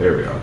There we are.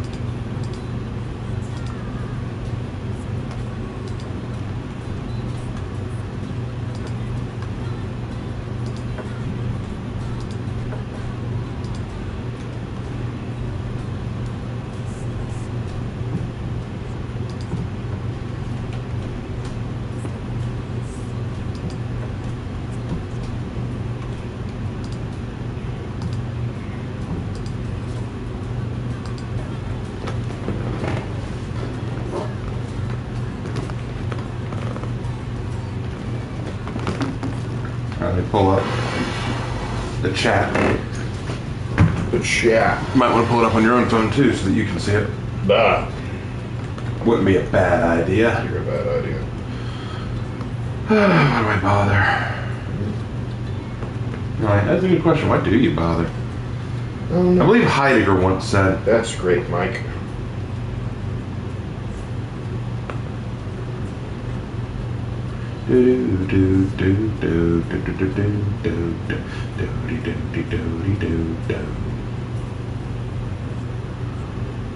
Pull up the chat. The chat. You might want to pull it up on your own phone too so that you can see it. Bah. Wouldn't be a bad idea. You're a bad idea. Why do I bother? Alright, that's a good question. Why do you bother? I believe Heidegger once said. That's great, Mike.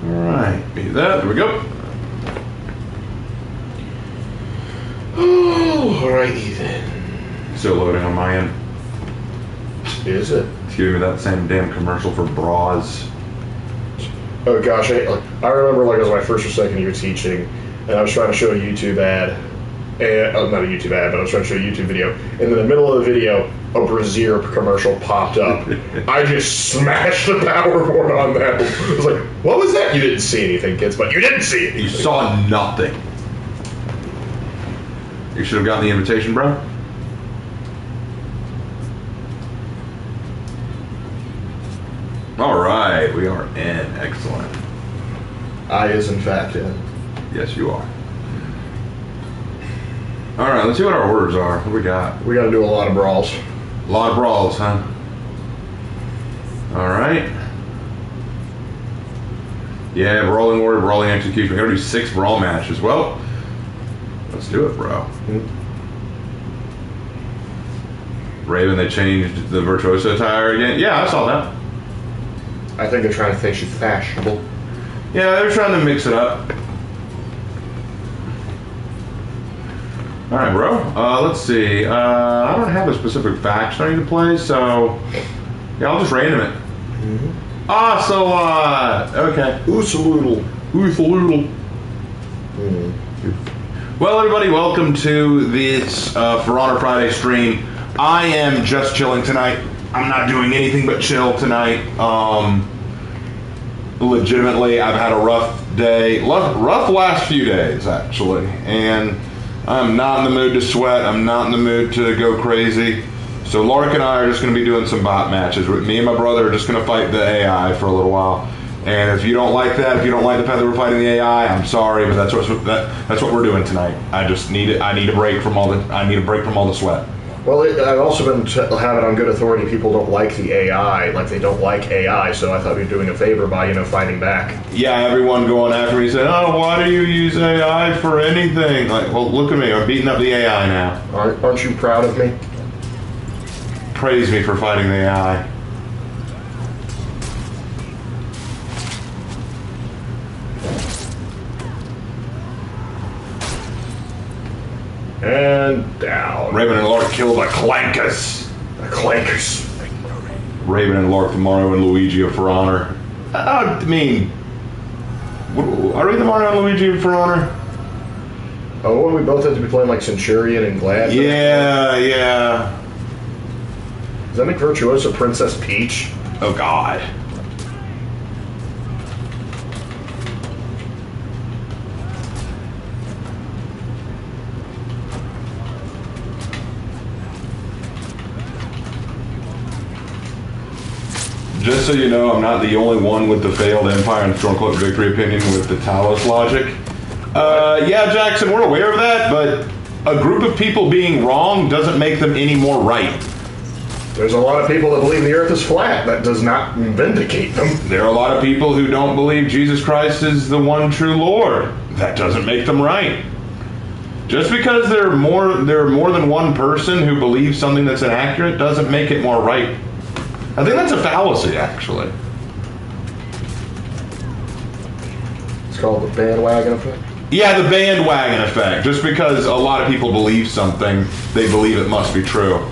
Alright, be that. There we go. Oh, alrighty then. Still loading on my end. Is it? It's giving me that same damn commercial for bras. Oh gosh, I remember like it was my first or second year teaching, and I was trying to show a YouTube ad. And, not a YouTube ad, but I was trying to show a YouTube video. And in the middle of the video, a brassiere commercial popped up. I just smashed the power board on that. I was like, what was that? You didn't see anything, kids, but you didn't see it. You saw nothing. You should have gotten the invitation, bro. All right, we are in. Excellent. I is in fact in. Yes, you are. All right, let's see what our orders are. What we got? We got to do a lot of brawls. A lot of brawls, huh? All right. Yeah, brawling order, brawling execution. We're gonna do 6 brawl matches. Well, let's do it, bro. Raven, they changed the Virtuoso attire again. Yeah, I saw that. I think they're trying to think she's fashionable. Yeah, they're trying to mix it up. All right, bro. Let's see. I don't have a specific faction I need to play, so yeah, I'll just random it. Okay. Oosaloodle. Oosaloodle. Well, everybody, welcome to this For Honor Friday stream. I am just chilling tonight. I'm not doing anything but chill tonight. Legitimately, I've had a rough day. Rough last few days, actually. And I'm not in the mood to sweat. I'm not in the mood to go crazy. So Lark and I are just going to be doing some bot matches. Me and my brother are just going to fight the AI for a little while. And if you don't like that, if you don't like the fact that we're fighting the AI, I'm sorry, but that's what we're doing tonight. I need a break from all the sweat. Well, I've also been having on good authority people don't like the AI, like they don't like AI, so I thought we were doing a favor by, fighting back. Yeah, everyone going after me saying, oh, why do you use AI for anything? Like, well, look at me, I'm beating up the AI now. Aren't you proud of me? Praise me for fighting the AI. And down. Raven and Lark killed the Clankers. The Clankers. Raven and Lark, the Mario and Luigi of For Honor. I mean, are we the Mario and Luigi of For Honor? Oh, well, we both have to be playing like Centurion and Glad. Yeah. Does that make Virtuosa Princess Peach? Oh, God. Just so you know, I'm not the only one with the failed Empire and Stormcloak victory opinion with the Talos logic. Yeah, Jackson, we're aware of that, but a group of people being wrong doesn't make them any more right. There's a lot of people that believe the earth is flat. That does not vindicate them. There are a lot of people who don't believe Jesus Christ is the one true Lord. That doesn't make them right. Just because there are more than one person who believes something that's inaccurate doesn't make it more right. I think that's a fallacy, actually. called the bandwagon effect? Yeah, the bandwagon effect. Just because a lot of people believe something, they believe it must be true.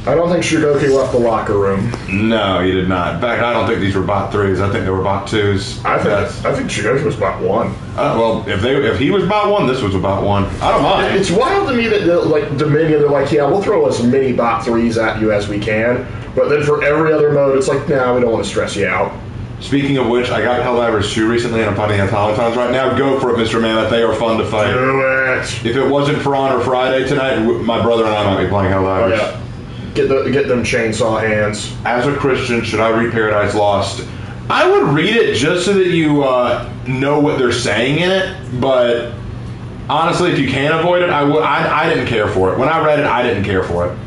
I don't think Shugoki left the locker room. No, he did not. In fact, I don't think these were bot 3s. I think they were bot 2s. I think Shugoki was bot 1. Well, if he was bot 1, this was a bot 1. I don't mind. It's wild to me that like Dominion, they're like, yeah, we'll throw as many bot 3s at you as we can, but then for every other mode, it's like, nah, we don't want to stress you out. Speaking of which, I got Helldivers 2 recently, and I'm fighting automatons right now. Go for it, Mr. Mammoth. They are fun to fight. Do it. If it wasn't for Honor Friday tonight, my brother and I might be playing Helldivers. Oh, yeah. Get them chainsaw hands. As a Christian, should I read Paradise Lost? I would read it just so that you know what they're saying in it, but honestly, if you can avoid it, I would. I didn't care for it. When I read it, I didn't care for it.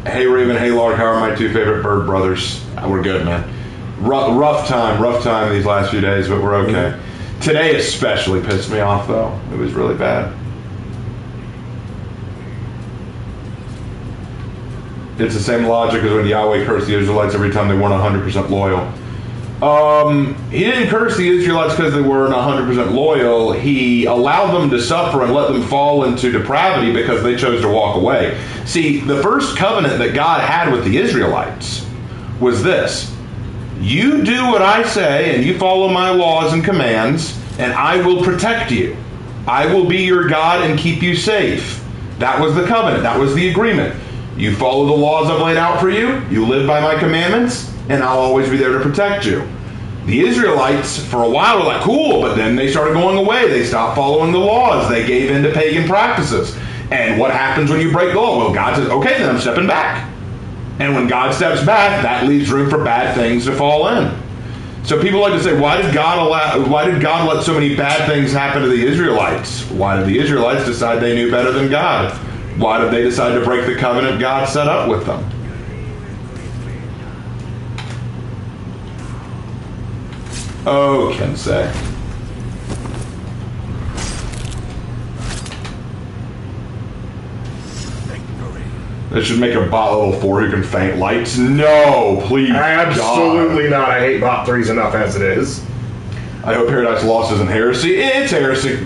Hey Raven, hey Lark, how are my 2 favorite bird brothers? We're good, man. Rough time these last few days, but we're okay. Mm-hmm. Today especially pissed me off, though. It was really bad. It's the same logic as when Yahweh cursed the Israelites every time they weren't 100% loyal. He didn't curse the Israelites because they weren't 100% loyal. He allowed them to suffer and let them fall into depravity because they chose to walk away. See, the first covenant that God had with the Israelites was this. You do what I say and you follow my laws and commands, and I will protect you. I will be your God and keep you safe. That was the covenant. That was the agreement. You follow the laws I've laid out for you. You live by my commandments, and I'll always be there to protect you. The Israelites, for a while, were like, cool, but then they started going away. They stopped following the laws. They gave in to pagan practices. And what happens when you break the law? Well, God says, okay, then I'm stepping back. And when God steps back, that leaves room for bad things to fall in. So people like to say, why did God let so many bad things happen to the Israelites? Why did the Israelites decide they knew better than God? Why did they decide to break the covenant God set up with them? Oh, Kensei. They should make a bot level 4 who can faint lights. No, please. Absolutely God. Not. I hate bot 3s enough as it is. I hope Paradise Lost isn't heresy. It's heresy.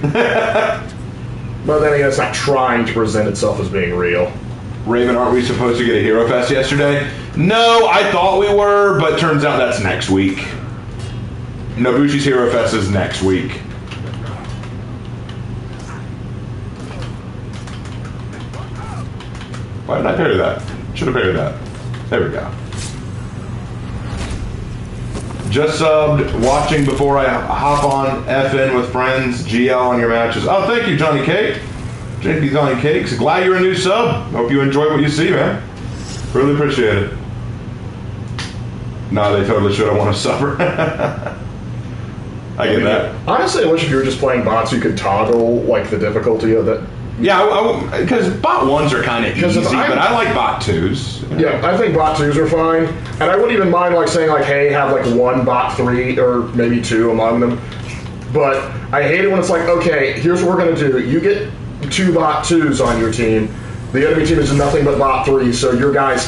But then again, it's not trying to present itself as being real. Raven, aren't we supposed to get a Hero Fest yesterday? No, I thought we were, but turns out that's next week. Nobushi's Hero Fest is next week. Why did I parry that? Should have parried that. There we go. Just subbed, watching before I hop on FN with friends, GL on your matches. Oh, thank you, Johnny Cake. Johnny Cakes. Glad you're a new sub. Hope you enjoy what you see, man. Really appreciate it. No, they totally should. I want to suffer. I get that. Honestly, I wish if you were just playing bots, you could toggle like the difficulty of that. Yeah, because bot 1s are kind of easy, but I like bot 2s. Yeah, I think bot 2s are fine. And I wouldn't even mind like saying like, hey, have like 1 bot 3 or maybe 2 among them. But I hate it when it's like, okay, here's what we're going to do. You get 2 bot 2s on your team. The enemy team is nothing but bot 3s, so your guys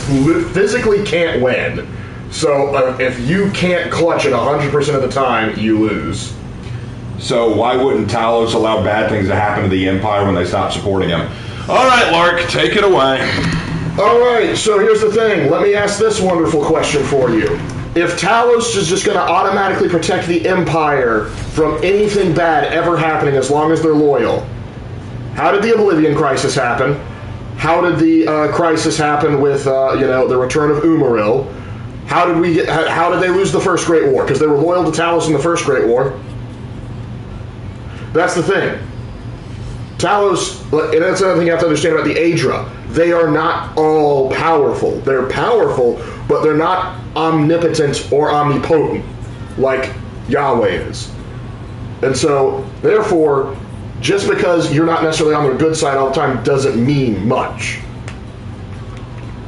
physically can't win. So if you can't clutch it 100% of the time, you lose. So why wouldn't Talos allow bad things to happen to the Empire when they stop supporting him? All right, Lark, take it away. All right, so here's the thing. Let me ask this wonderful question for you. If Talos is just going to automatically protect the Empire from anything bad ever happening as long as they're loyal, how did the Oblivion Crisis happen? How did the crisis happen with the return of Umaril? How did they lose the First Great War? Because they were loyal to Talos in the First Great War. That's the thing. Talos, and that's another thing you have to understand about the Aedra. They are not all powerful. They're powerful, but they're not omnipotent or omnipotent like Yahweh is. And so, therefore, just because you're not necessarily on their good side all the time doesn't mean much.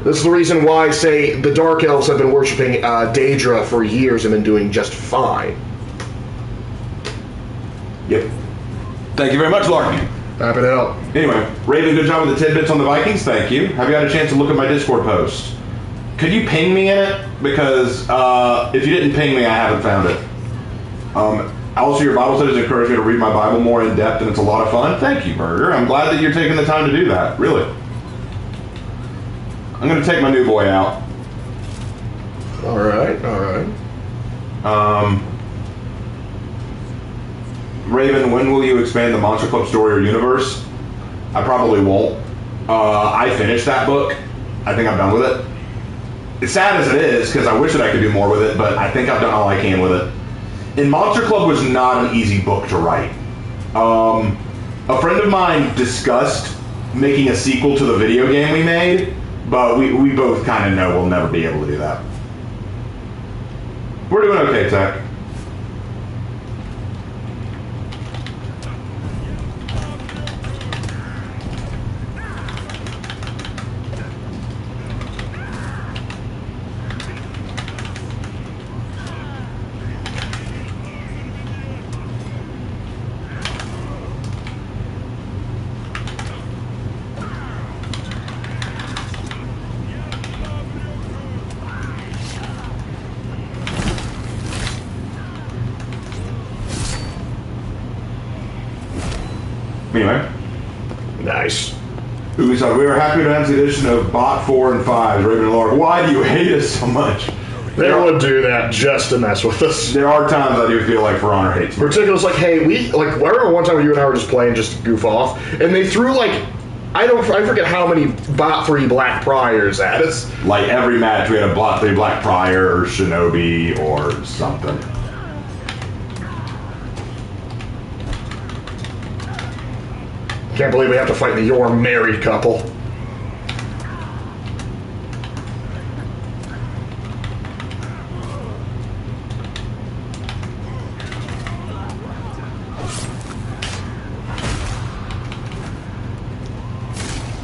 This is the reason why, say, the Dark Elves have been worshipping Daedra for years and been doing just fine. Yep. Thank you very much, Lark. Happy to help. Anyway, Raven, good job with the tidbits on the Vikings. Thank you. Have you had a chance to look at my Discord post? Could you ping me in it? Because if you didn't ping me, I haven't found it. Also, your Bible studies encourage me to read my Bible more in depth, and it's a lot of fun. Thank you, Burger. I'm glad that you're taking the time to do that. Really. I'm going to take my new boy out. All right. Raven, when will you expand the Monster Club story or universe? I probably won't. I finished that book. I think I'm done with it. It's sad as it is, because I wish that I could do more with it, but I think I've done all I can with it. And Monster Club was not an easy book to write. A friend of mine discussed making a sequel to the video game we made, but we both kind of know we'll never be able to do that. We're doing okay, Tech. Anyway. Nice. Ubisoft, we are happy to announce the addition of Bot 4 and 5, Raven and Lark. Why do you hate us so much? They would do that just to mess with us. There are times I do feel like For Honor hates me. Particularly, it's like, hey, I remember one time when you and I were just playing just to goof off, and they threw I forget how many Bot 3 Black Priors at us. Like every match we had a Bot 3 Black Prior or Shinobi or something. Can't believe we have to fight the Your married couple.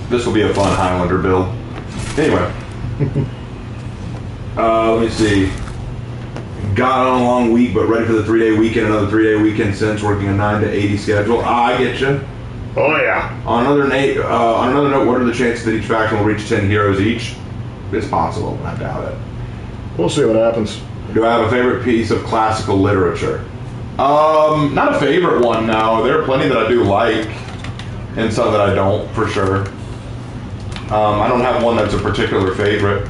This will be a fun Highlander build. Anyway. Let me see. Got on a long week, but ready for the 3-day weekend. Another 3-day weekend since working a 9 to 80 schedule. I get you. Oh yeah. On another note, what are the chances that each faction will reach 10 heroes each? It's possible, but I doubt it. We'll see what happens. Do I have a favorite piece of classical literature? Not a favorite one, no. There are plenty that I do like, and some that I don't, for sure. I don't have one that's a particular favorite.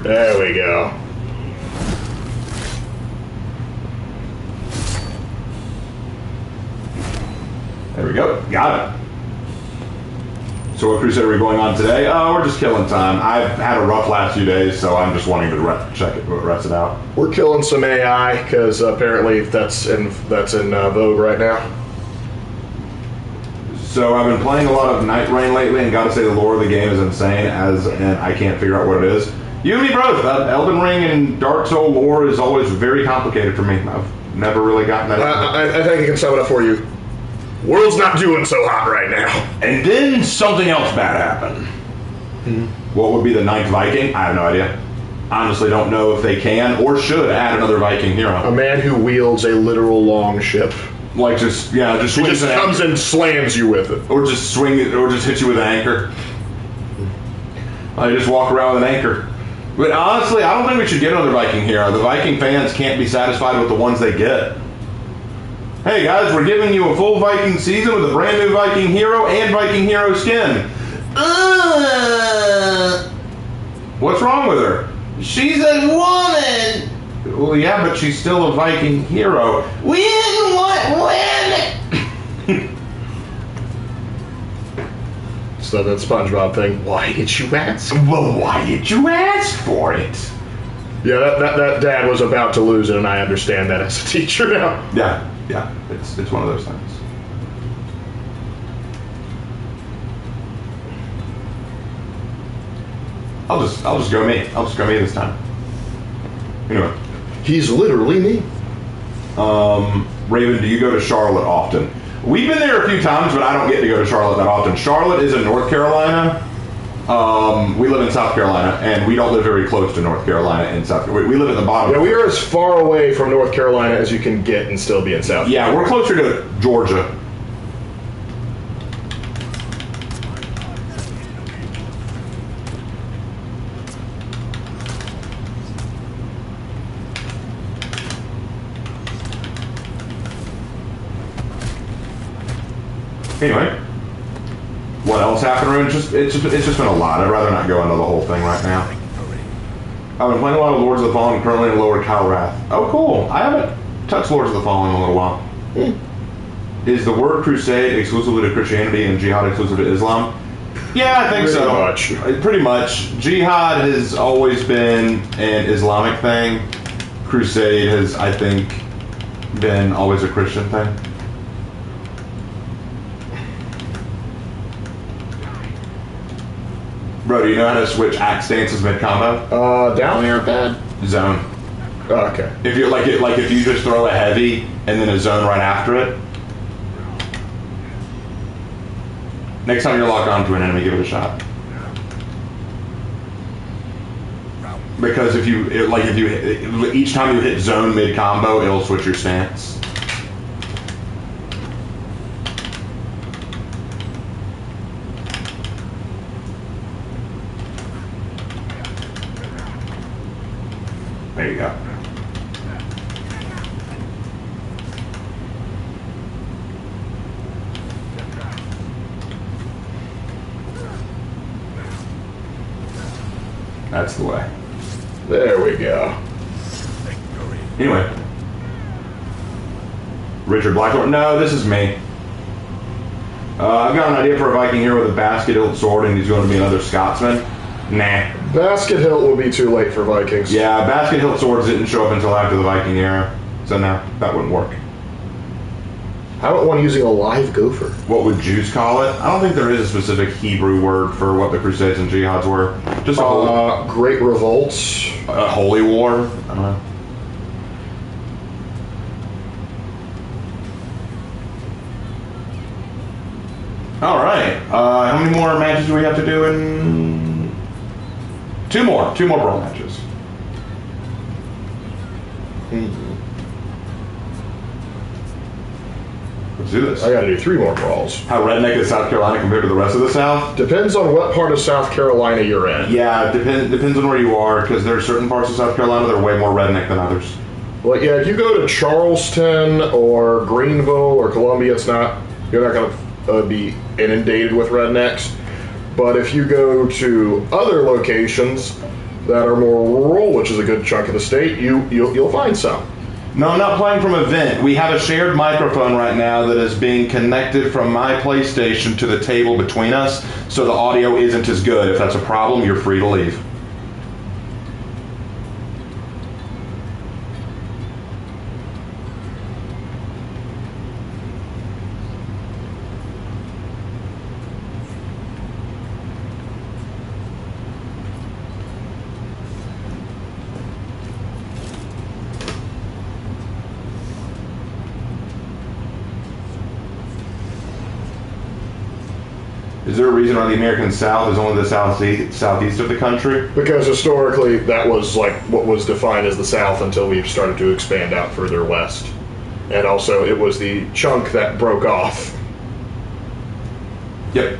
There we go. There we go. Got it. So what Crusade are we going on today? We're just killing time. I've had a rough last few days, so I'm just wanting to rest it out. We're killing some AI because apparently that's in vogue right now. So I've been playing a lot of Night Rain lately, and gotta say the lore of the game is insane, and I can't figure out what it is. You and me both. Elden Ring and Dark Soul lore is always very complicated for me. I've never really gotten that. I think I can sum it up for you. World's not doing so hot right now. And then something else bad happened. What would be the 9th Viking? I have no idea. Honestly, don't know if they can or should add another Viking hero. A man who wields a literal long ship. Like just he just comes and slams you with it, or just swing it, or just hit you with an anchor. I just walk around with an anchor. But honestly, I don't think we should get another Viking hero. The Viking fans can't be satisfied with the ones they get. Hey guys, we're giving you a full Viking season with a brand new Viking hero and Viking hero skin. What's wrong with her? She's a woman. Well, yeah, but she's still a Viking hero. We didn't want women. So that SpongeBob thing. Why did you ask? Well, why did you ask for it? Yeah, that dad was about to lose it, and I understand that as a teacher now. Yeah, it's one of those things. I'll just go me. I'll just go me this time. Anyway. He's literally me. Raven, do you go to Charlotte often? We've been there a few times, but I don't get to go to Charlotte that often. Charlotte is in North Carolina. We live in South Carolina, and we don't live very close to North Carolina in South Carolina. We live at the bottom. Yeah, we are as far away from North Carolina as you can get and still be in South Carolina. Yeah, we're closer to Georgia. Anyway, what else happened, Rune? It's just been a lot. I'd rather not go into the whole thing right now. I've been playing a lot of Lords of the Fallen, currently in Lower Calrath. Oh, cool. I haven't touched Lords of the Fallen in a little while. Is the word Crusade exclusively to Christianity and Jihad exclusive to Islam? Yeah, I think so. Pretty much. Jihad has always been an Islamic thing. Crusade has, I think, been always a Christian thing. Bro, do you know how to switch axe stances mid-combo? Down air pad? Zone. Oh, okay. If you if you just throw a heavy and then a zone right after it. Next time you're locked onto an enemy, give it a shot. Because if you each time you hit zone mid-combo, it'll switch your stance. There you go. That's the way. There we go. Anyway. Richard Blackthorn. No, this is me. I've got an idea for a Viking hero with a basket hilt sword, and he's going to be another Scotsman. Nah. Basket hilt will be too late for Vikings. Yeah, basket hilt swords didn't show up until after the Viking era, so no, that wouldn't work. How about one using a live gopher? What would Jews call it? I don't think there is a specific Hebrew word for what the Crusades and Jihads were. Just a Great Revolts. A holy war. I don't know. All right. How many more matches do we have to do in? Two more Brawl matches. Let's do this. I gotta do 3 more brawls. How redneck is South Carolina compared to the rest of the South? Depends on what part of South Carolina you're in. Yeah, depends on where you are, because there are certain parts of South Carolina that are way more redneck than others. Well, yeah, if you go to Charleston or Greenville or Columbia, you're not gonna be inundated with rednecks. But if you go to other locations that are more rural, which is a good chunk of the state, you'll find some. No, I'm not playing from a vent. We have a shared microphone right now that is being connected from my PlayStation to the table between us, so the audio isn't as good. If that's a problem, you're free to leave. Is there a reason why the American South is only the southeast of the country? Because historically, that was like what was defined as the South until we started to expand out further west. And also, it was the chunk that broke off. Yep.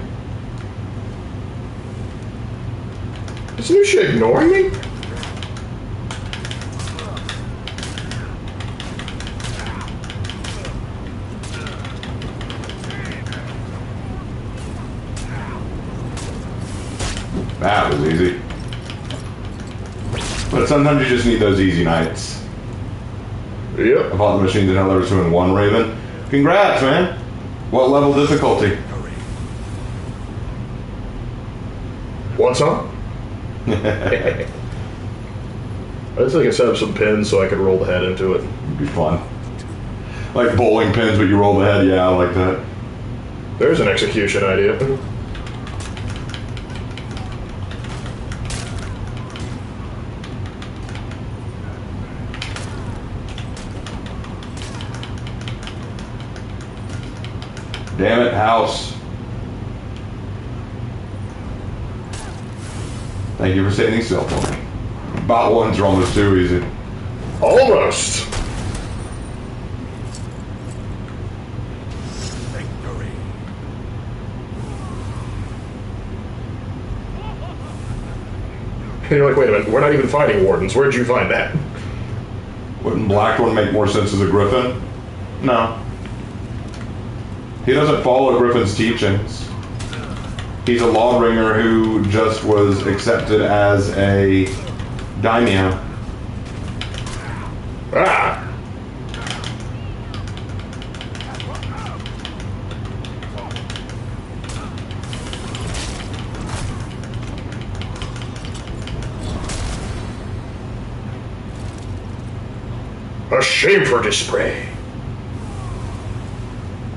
Is Nusha ignoring me? That was easy. But sometimes you just need those easy nights. Yep. I fought the machines in level 2 and 1, Raven. Congrats, man. What level difficulty? What's up? I just think I set up some pins so I could roll the head into it. It'd be fun. Like bowling pins, but you roll the head. Yeah, I like that. There's an execution idea. Damn it, house. Thank you for standing still for me. Bot ones are almost too easy. Almost. Victory. And you're like, wait a minute, we're not even fighting wardens. Where'd you find that? Wouldn't Blackthorn make more sense as a griffin? No. He doesn't follow Griffin's teachings. He's a lawbringer who just was accepted as a daimyo. Ah! A shame for display.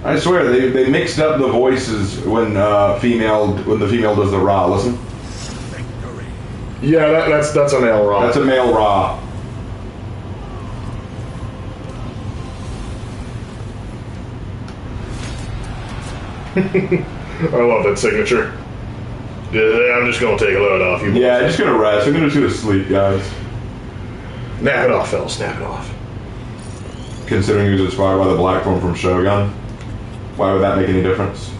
I swear they mixed up the voices when the female does the Ra. Listen, Victory. Yeah, that's a male Ra. that's a male Ra. I love that signature. Yeah, I'm just gonna take a load off you. Yeah, just gonna rest. I'm gonna just go to sleep, guys. Nap it off, fellas. Nap it off. Considering he was inspired by the Blackthorn from Shogun, why would that make any difference?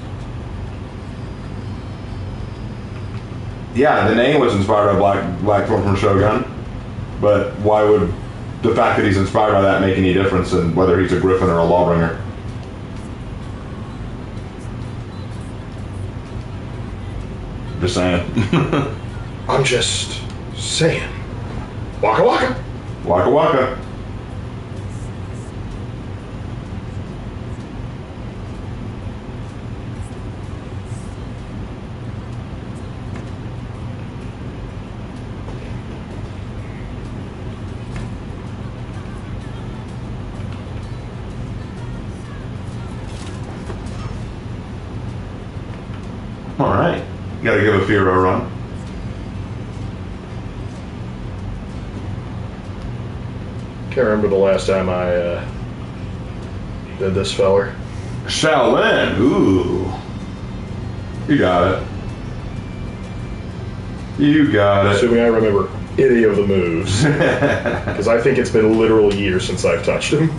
Yeah, the name was inspired by Blackthorn from Shogun, but why would the fact that he's inspired by that make any difference in whether he's a griffin or a lawbringer? Just saying. I'm just saying. Waka waka. Waka waka. All right. Gotta give a Fear a run. Can't remember the last time I did this feller. Shaolin. Ooh. You got it. You got it. Assuming I remember any of the moves. Because I think it's been literal years since I've touched him.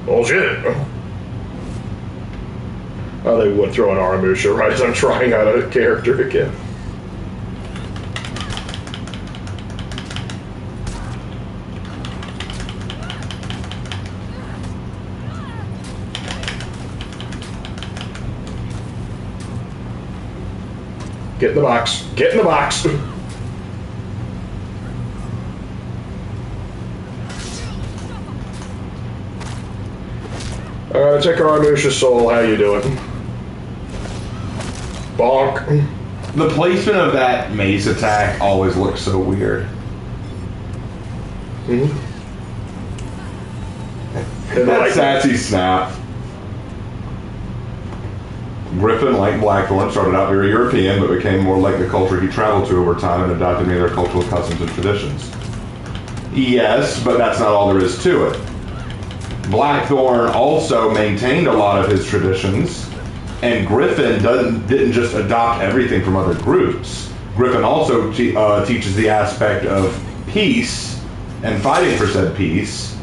Bullshit. Oh, they would throw an Aramusha right as I'm trying out a character again. Get in the box. Get in the box. Check Aramusha Soul. How you doing? Bonk. The placement of that mace attack always looks so weird. Mm-hmm. That sassy snap. Griffin, like Blackthorn, started out very European, but became more like the culture he traveled to over time and adopted many of their cultural customs and traditions. Yes, but that's not all there is to it. Blackthorn also maintained a lot of his traditions, and Griffin didn't just adopt everything from other groups. Griffin also teaches the aspect of peace and fighting for said peace.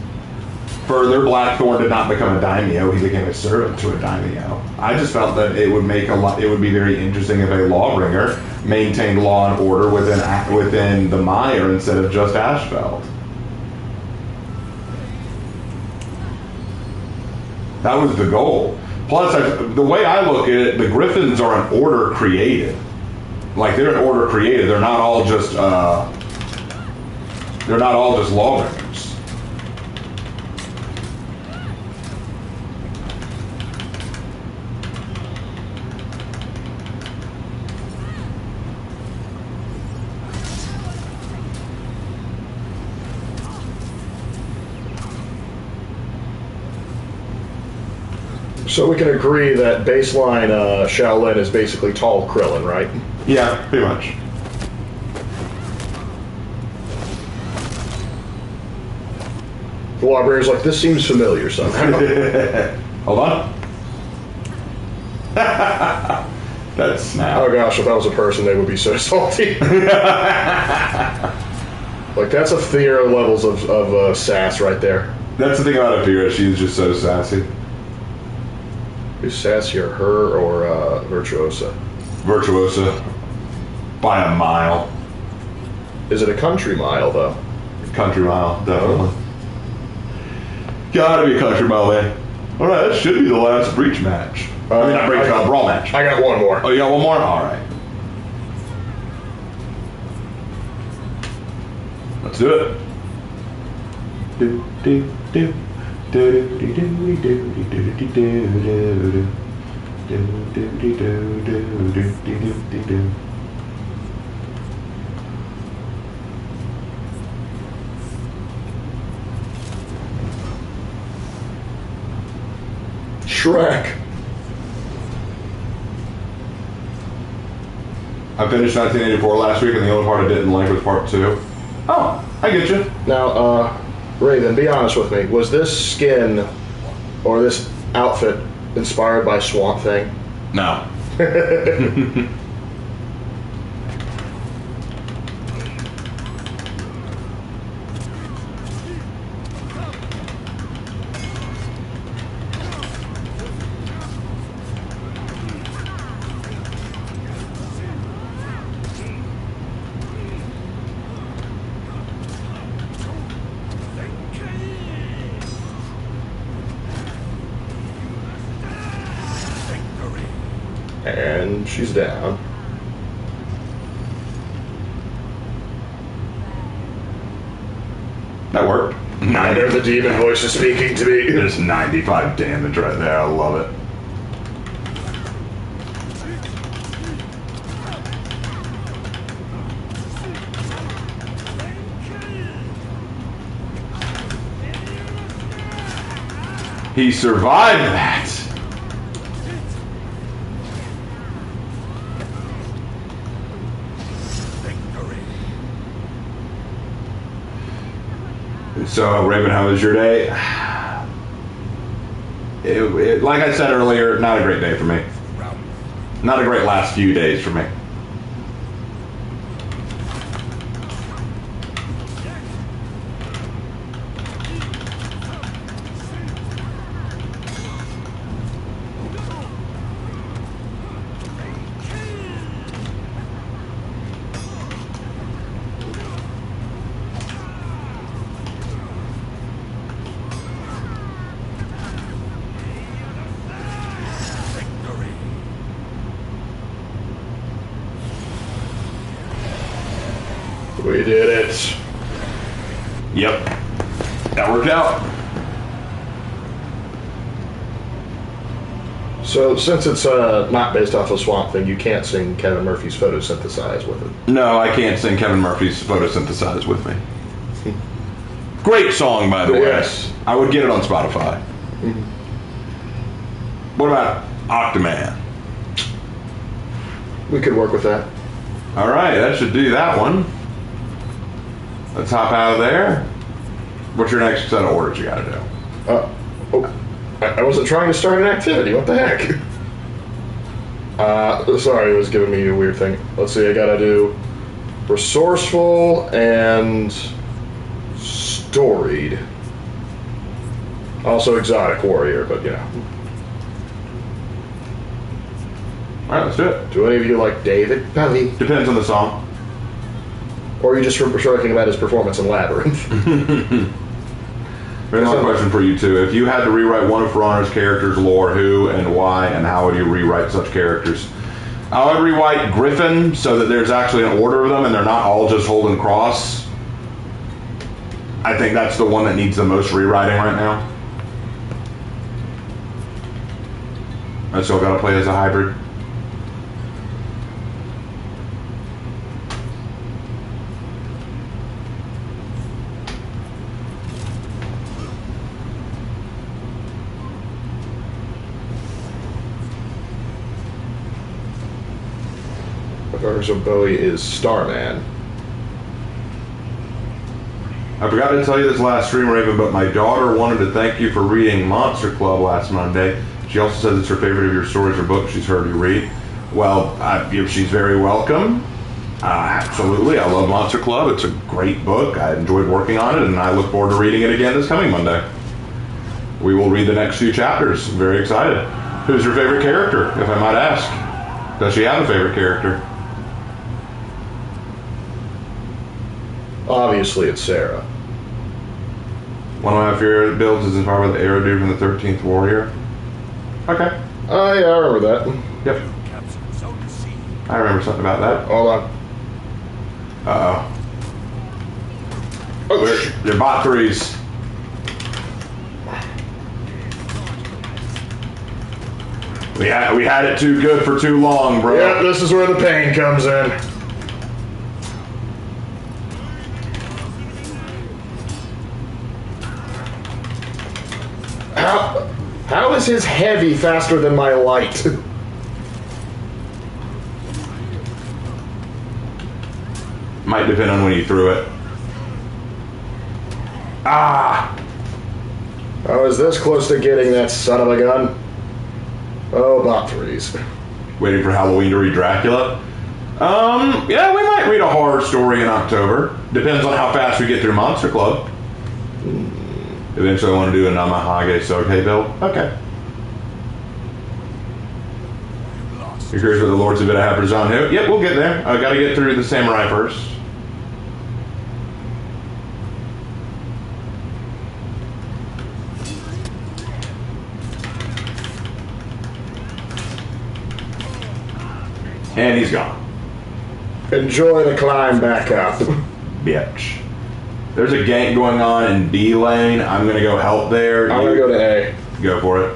Further, Blackthorn did not become a daimyo; he became a servant to a daimyo. I just felt that it would be very interesting if a lawbringer maintained law and order within the mire instead of just Ashfeld. That was the goal. Plus, the way I look at it, the Griffins are an order created. Like, they're an order created. They're not all just lawbringers. So we can agree that baseline Shaolin is basically tall Krillin, right? Yeah, pretty much. The librarian's like, this seems familiar somehow. Hold on. That's snap. Oh gosh, if that was a person, they would be so salty. Like, that's a Theo levels of sass right there. That's the thing about Afira, she's just so sassy. Who's sassier, her or Virtuosa? Virtuosa. By a mile. Is it a country mile, though? Country mile, definitely. Gotta be a country mile, man. Alright, that should be the last breach match. I mean, not breach, brawl match. I got one more. Oh, you got one more? Alright. Let's do it. Do, do, do. Do, do, do, do, do, do, do, do, do, do. Do, do, do, do, do, do, do, do, do. Shrek. I finished 1984 last week, and the only part I didn't like was part 2. Oh, I get you. Now, Raven, be honest with me. Was this skin or this outfit inspired by Swamp Thing? No. And she's down. That worked. I hear the demon voice is speaking to me. There's 95 damage right there. I love it. He survived that. So, Raven, how was your day? Like I said earlier, not a great day for me. Not a great last few days for me. We did it. Yep. That worked out. So, since it's not based off of Swamp Thing, you can't sing Kevin Murphy's Photosynthesize with it. No, I can't sing Kevin Murphy's Photosynthesize with me. Great song, by the way. Yes. I would get it on Spotify. Mm-hmm. What about Octoman? We could work with that. All right, that should do that one. Let's hop out of there. What's your next set of orders you got to do? I wasn't trying to start an activity. What the heck? Sorry, it was giving me a weird thing. Let's see, I gotta do resourceful and storied. Also exotic warrior, but you know. All right, let's do it. Do any of you like David Bowie? Depends on the song. Or are you just talking about his performance in Labyrinth? Here's another question for you, too. If you had to rewrite one of For Honor's characters' lore, who and why, and how would you rewrite such characters? I would rewrite Griffin so that there's actually an order of them and they're not all just holding cross. I think that's the one that needs the most rewriting right now. I still got to play as a hybrid. So Bowie is Starman. I I forgot to tell you this last stream, Raven, but my daughter wanted to thank you for reading Monster Club last Monday. She also says it's her favorite of your stories or books she's heard you read. Well, she's very welcome. Absolutely. I love Monster Club. It's a great book. I enjoyed working on it, and I look forward to reading it again this coming Monday. We will read the next few chapters. I'm very excited. Who's your favorite character, if I might ask? Does she have a favorite character? Obviously, it's Sarah. One of my favorite builds is inspired by the arrow dude from the 13th Warrior. Okay. Oh, yeah, I remember that. Yep. I remember something about that. Hold on. Uh-oh. Oh, They're bot threes. We had it too good for too long, bro. yeah, this is where the pain comes in. How is his heavy faster than my light? Might depend on when you threw it. Ah! I was this close to getting that son of a gun. Oh, bot threes. Waiting for Halloween to read Dracula? Yeah, we might read a horror story in October. Depends on how fast we get through Monster Club. Eventually I want to do a Namahage Sohei build. Okay. You're curious what the Lords of It I have for Zon Who? Yep, we'll get there. I gotta get through the Samurai first. And he's gone. Enjoy the climb back up. Bitch. There's a gank going on in B lane. I'm gonna go help there. I'm gonna go to A. Go for it.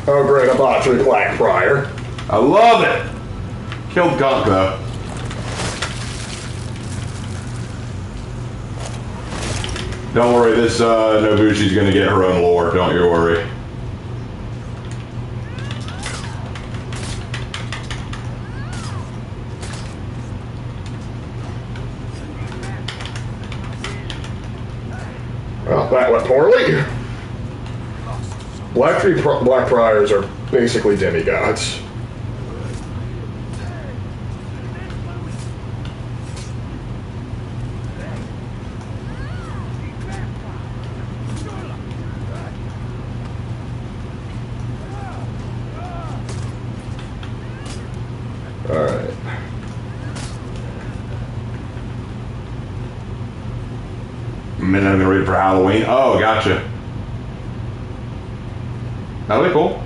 Oh great, a bot 3 Black Prior. I love it. Killed Gunk though. Don't worry, this Nobushi's gonna get her own lore, don't you worry. Well, that went poorly. Black Priors are basically demigods. Alright. And then I'm gonna read it for Halloween. Oh, gotcha. That'll be cool.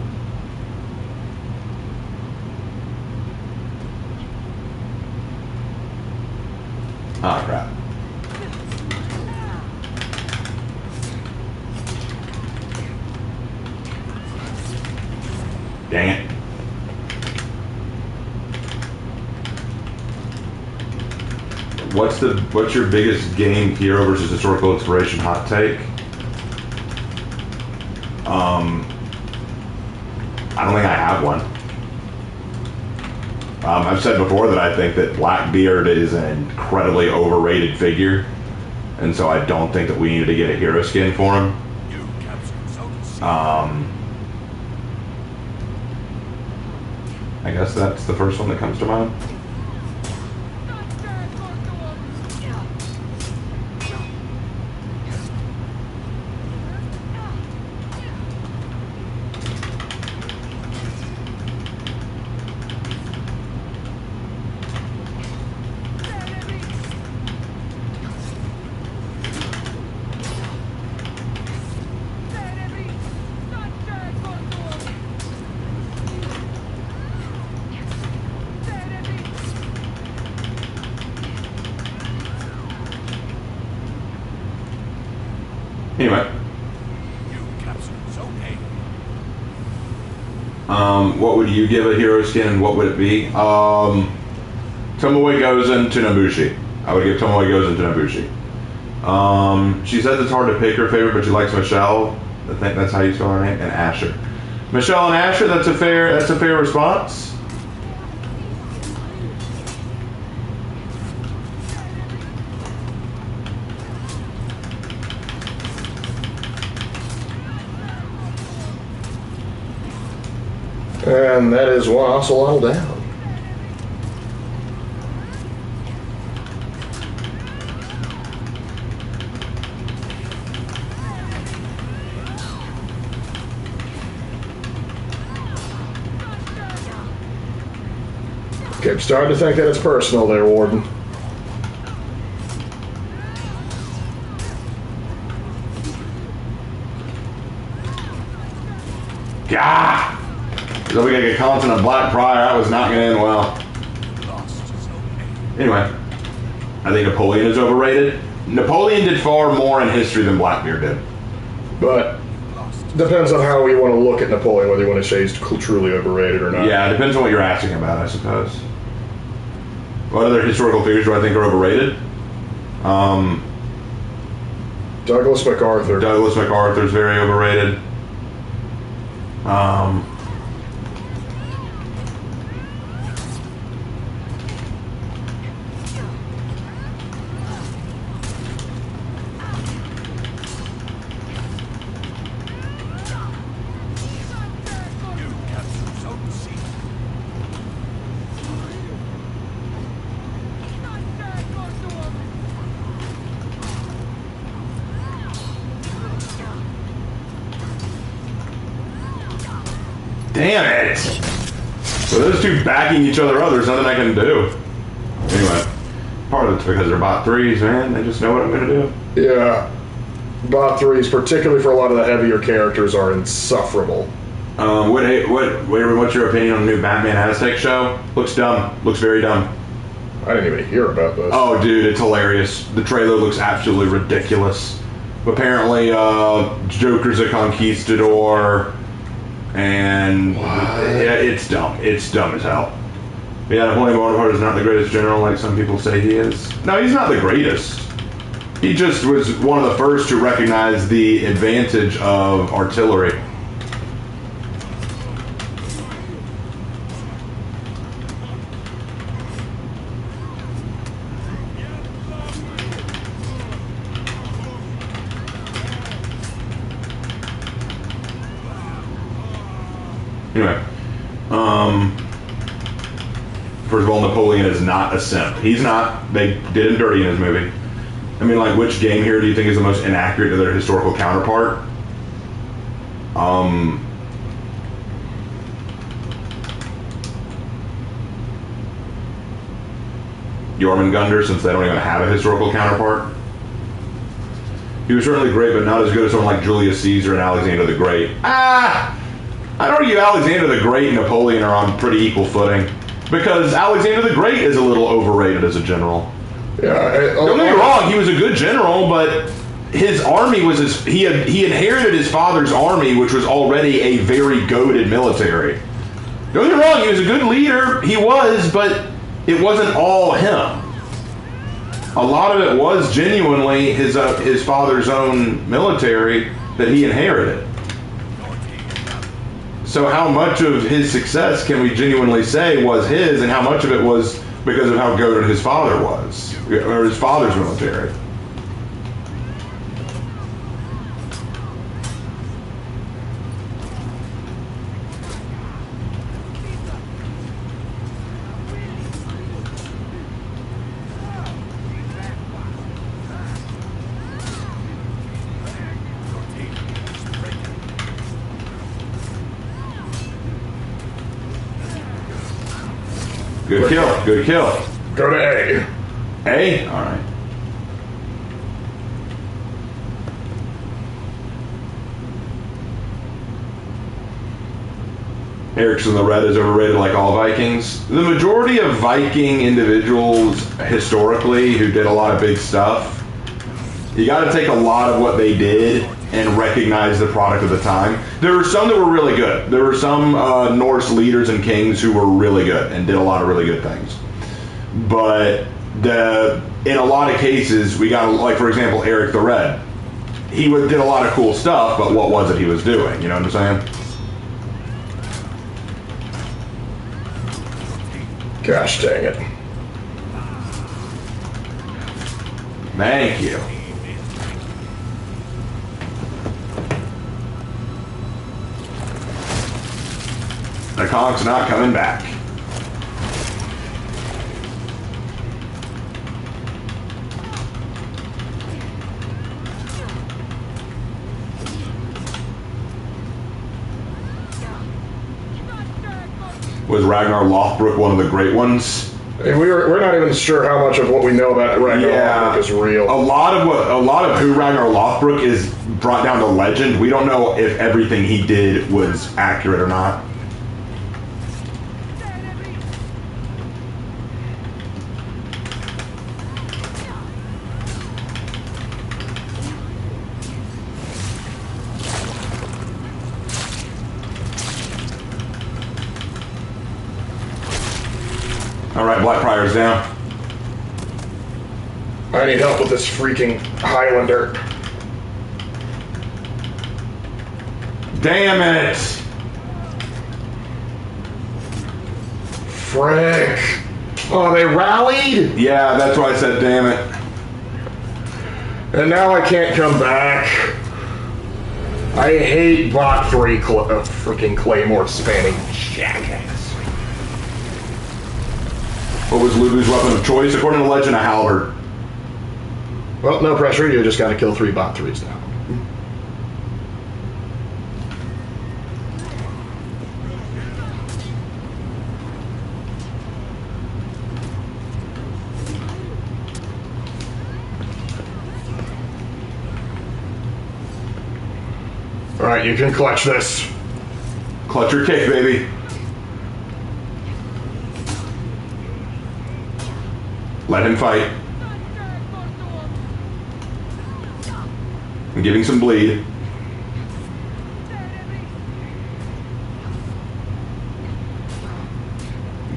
Ah, crap. Dang it. What's your biggest game hero versus historical inspiration hot take? I don't think I have one. I've said before that I think that Blackbeard is an incredibly overrated figure, and so I don't think that we needed to get a hero skin for him. I guess that's the first one that comes to mind. Anyway. What would you give a hero skin and what would it be? Tomoe goes into Nobushi. I would give Tomoe goes into Nobushi. She says it's hard to pick her favorite, but she likes Michelle. I think that's how you spell her name, and Asher. Michelle and Asher. That's a fair response. And that is one axolotl down. Okay, I'm starting to think that it's personal there, Warden. Gah! So we got a constant of Black Prior. That was not going to end well. Anyway, I think Napoleon is overrated. Napoleon did far more in history than Blackbeard did. But depends on how you want to look at Napoleon, whether you want to say he's truly overrated or not. Yeah, it depends on what you're asking about, I suppose. What other historical figures do I think are overrated? Douglas MacArthur. Douglas MacArthur is very overrated. Damn it! So those two backing each other up, there's nothing I can do. Anyway, part of it's because they're bot 3s, man. They just know what I'm going to do. Yeah. Bot 3s, particularly for a lot of the heavier characters, are insufferable. What's your opinion on the new Batman Aztec show? Looks dumb. Looks very dumb. I didn't even hear about this. Oh, dude, it's hilarious. The trailer looks absolutely ridiculous. Apparently, Joker's a conquistador. And yeah, it's dumb. It's dumb as hell. Yeah, Napoleon Bonaparte is not the greatest general like some people say he is. No, he's not the greatest. He just was one of the first to recognize the advantage of artillery. Anyway, first of all, Napoleon is not a simp. He's not. They did him dirty in his movie. I mean, like, which game hero do you think is the most inaccurate to their historical counterpart? Jormungandr, since they don't even have a historical counterpart. He was certainly great, but not as good as someone like Julius Caesar and Alexander the Great. I'd argue Alexander the Great and Napoleon are on pretty equal footing, because Alexander the Great is a little overrated as a general. Yeah, don't get me wrong, he was a good general, but his army was he inherited his father's army, which was already a very goated military. Don't get me wrong, he was a good leader, he was, but it wasn't all him. A lot of it was genuinely his father's own military that he inherited. So how much of his success can we genuinely say was his, and how much of it was because of how goated his father was, or his father's military? Good kill. Good kill. Go to A. A? All right. Erickson the Red is overrated like all Vikings. The majority of Viking individuals historically who did a lot of big stuff, you got to take a lot of what they did and recognize the product of the time. There were some that were really good. There were some Norse leaders and kings who were really good and did a lot of really good things. But in a lot of cases, we got, like, for example, Eric the Red. He did a lot of cool stuff, but what was it he was doing? You know what I'm saying? Gosh dang it. Thank you. The conk's not coming back. Was Ragnar Lothbrok one of the great ones? And we're not even sure how much of what we know about Ragnar Lothbrok is real. A lot of who Ragnar Lothbrok is brought down to legend. We don't know if everything he did was accurate or not. Alright, Blackbriar's down. I need help with this freaking Highlander. Damn it! Frick. Oh, they rallied? Yeah, that's why I said damn it. And now I can't come back. I hate bot 3 freaking Claymore spanning jackass. What was Lulu's weapon of choice? According to legend, a halberd. Well, no pressure. You just got to kill 3 bot 3s now. All right, you can clutch this. Clutch your kick, baby. Let him fight. I'm giving some bleed.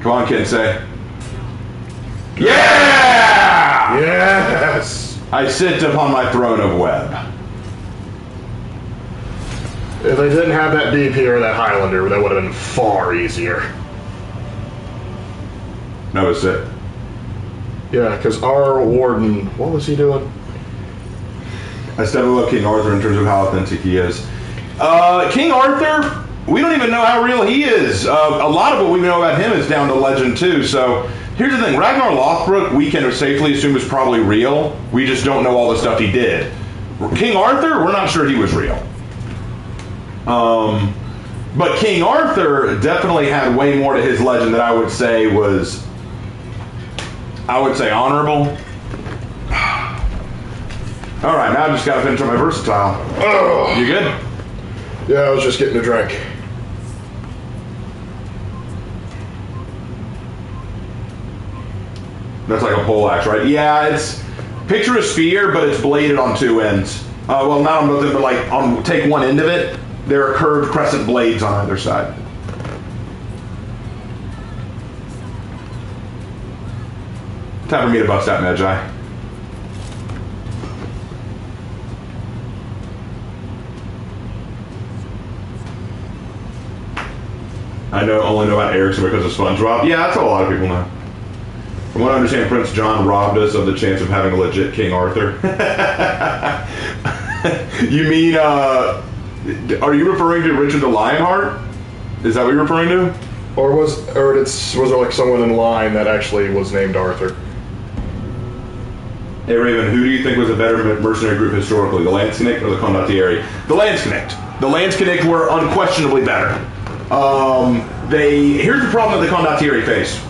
Come on, Kensei. Yeah! Yes! I sit upon my throne of web. If they didn't have that DP or that Highlander, that would have been far easier. Notice it. Yeah, because our warden, what was he doing? I step above King Arthur in terms of how authentic he is. King Arthur, we don't even know how real he is. A lot of what we know about him is down to legend too. So here's the thing: Ragnar Lothbrok, we can safely assume is probably real. We just don't know all the stuff he did. King Arthur, we're not sure he was real. But King Arthur definitely had way more to his legend that I would say was, honorable. All right, now I just got to finish up my versatile. Oh. You good? Yeah, I was just getting a drink. That's like a pole axe, right? Yeah, it's picture a sphere, but it's bladed on 2 ends. Well, not on both ends, but like take one end of it. There are curved crescent blades on either side. Time for me to bust that Magi. I only know about Erickson because of SpongeBob. Yeah, that's what a lot of people know. From what I understand, Prince John robbed us of the chance of having a legit King Arthur. You mean, are you referring to Richard the Lionheart? Is that what you're referring to? Or was there like someone in line that actually was named Arthur? Hey Raven, who do you think was a better mercenary group historically, the Landsknecht or the Condottieri? The Landsknecht. The Landsknecht were unquestionably better. Here's the problem that the Condottieri face.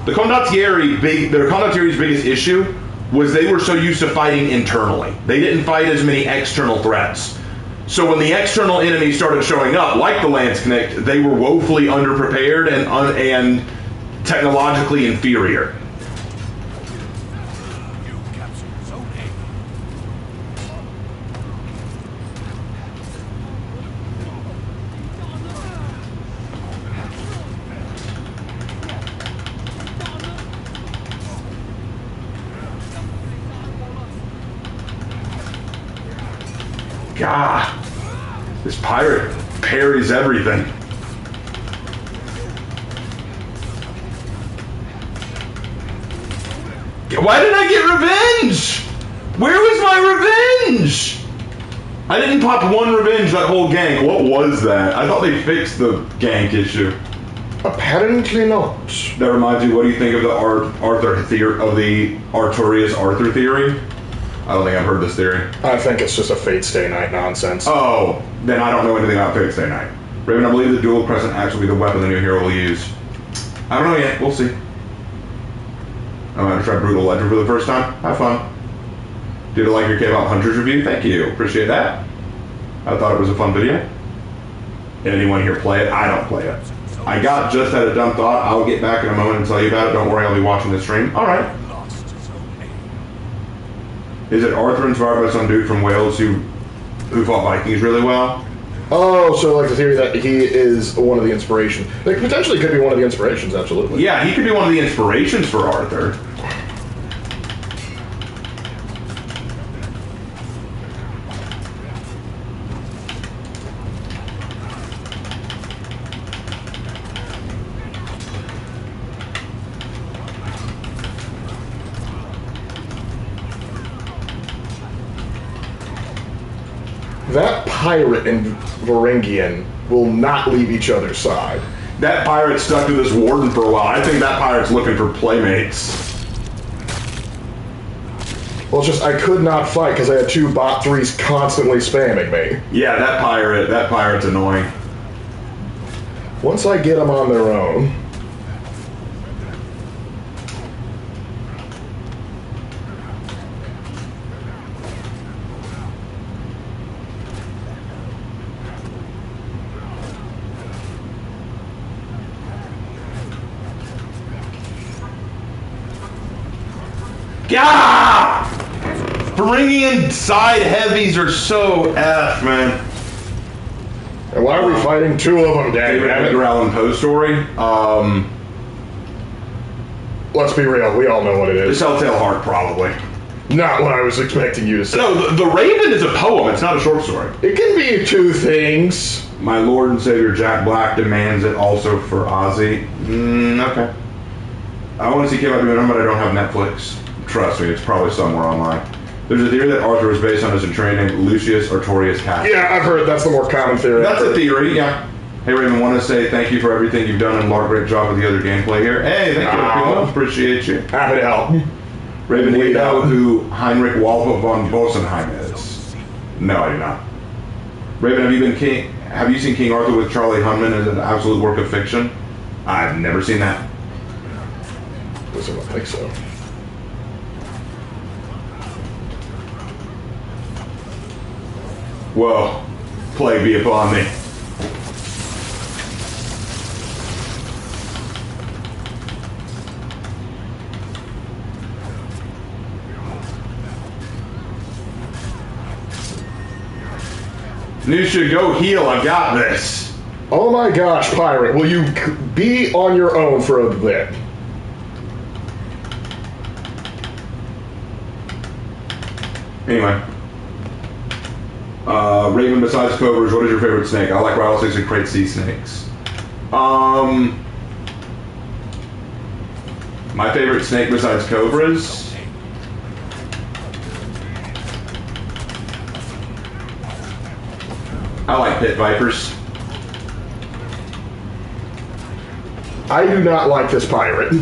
The Condottieri's biggest issue was they were so used to fighting internally. They didn't fight as many external threats. So when the external enemies started showing up, like the Landsknecht, they were woefully underprepared and technologically inferior. You captured Zone A. God, this pirate parries everything. Why didn't I get revenge? Where was my revenge? I didn't pop one revenge that whole gank. What was that? I thought they fixed the gank issue. Apparently not. That reminds me, what do you think of the Artorias Arthur theory? I don't think I've heard this theory. I think it's just a Fate Stay Night nonsense. Oh, then I don't know anything about Fate Stay Night. Raven, I believe the dual crescent axe will be the weapon the new hero will use. I don't know yet. We'll see. I'm going to try Brutal Ledger for the first time. Have fun. Did you like your K-pop Hunters review? Thank you. Appreciate that. I thought it was a fun video. Anyone here play it? I don't play it. I just had a dumb thought. I'll get back in a moment and tell you about it. Don't worry, I'll be watching the stream. All right. Is it Arthur inspired by some dude from Wales who fought Vikings really well? Oh, so like the theory that he is one of the inspirations. Like potentially could be one of the inspirations, absolutely. Yeah, he could be one of the inspirations for Arthur. That pirate and Varangian will not leave each other's side. That pirate stuck to this warden for a while. I think that pirate's looking for playmates. Well, it's just I could not fight because I had two bot 3s constantly spamming me. Yeah, that pirate's annoying. Once I get them on their own. Yeah! Varangian side heavies are so F, man. And why are we fighting two of them, dang Favorite it? Edgar Allan Poe story? Let's be real, we all know what it The is. Telltale Heart, probably. Not what I was expecting you to say. No, the Raven is a poem. It's not a short story. It can be two things. My Lord and Savior Jack Black demands it also for Ozzy. Okay. I want to see K-pop doing it, but I don't have Netflix. Trust me, it's probably somewhere online. There's a theory that Arthur is based on his trainer named Lucius Artorius Cassius. Yeah, I've heard that's the more common theory. That's a theory, yeah. Hey Raven, want to say thank you for everything you've done and Lark, great job with the other gameplay here. Hey, thank you. Appreciate you. Happy to help. Raven, do you know who Heinrich Walpole von Bosenheim is? No, I do not. Raven, have you seen King Arthur with Charlie Hunman as an absolute work of fiction? I've never seen that. I don't think so. Whoa, plague be upon me. Nusha, go heal, I got this. Oh my gosh, pirate, will you be on your own for a bit? Anyway. Raven, besides cobras, what is your favorite snake? I like rattlesnakes and crate sea snakes. My favorite snake besides cobras? I like pit vipers. I do not like this pirate.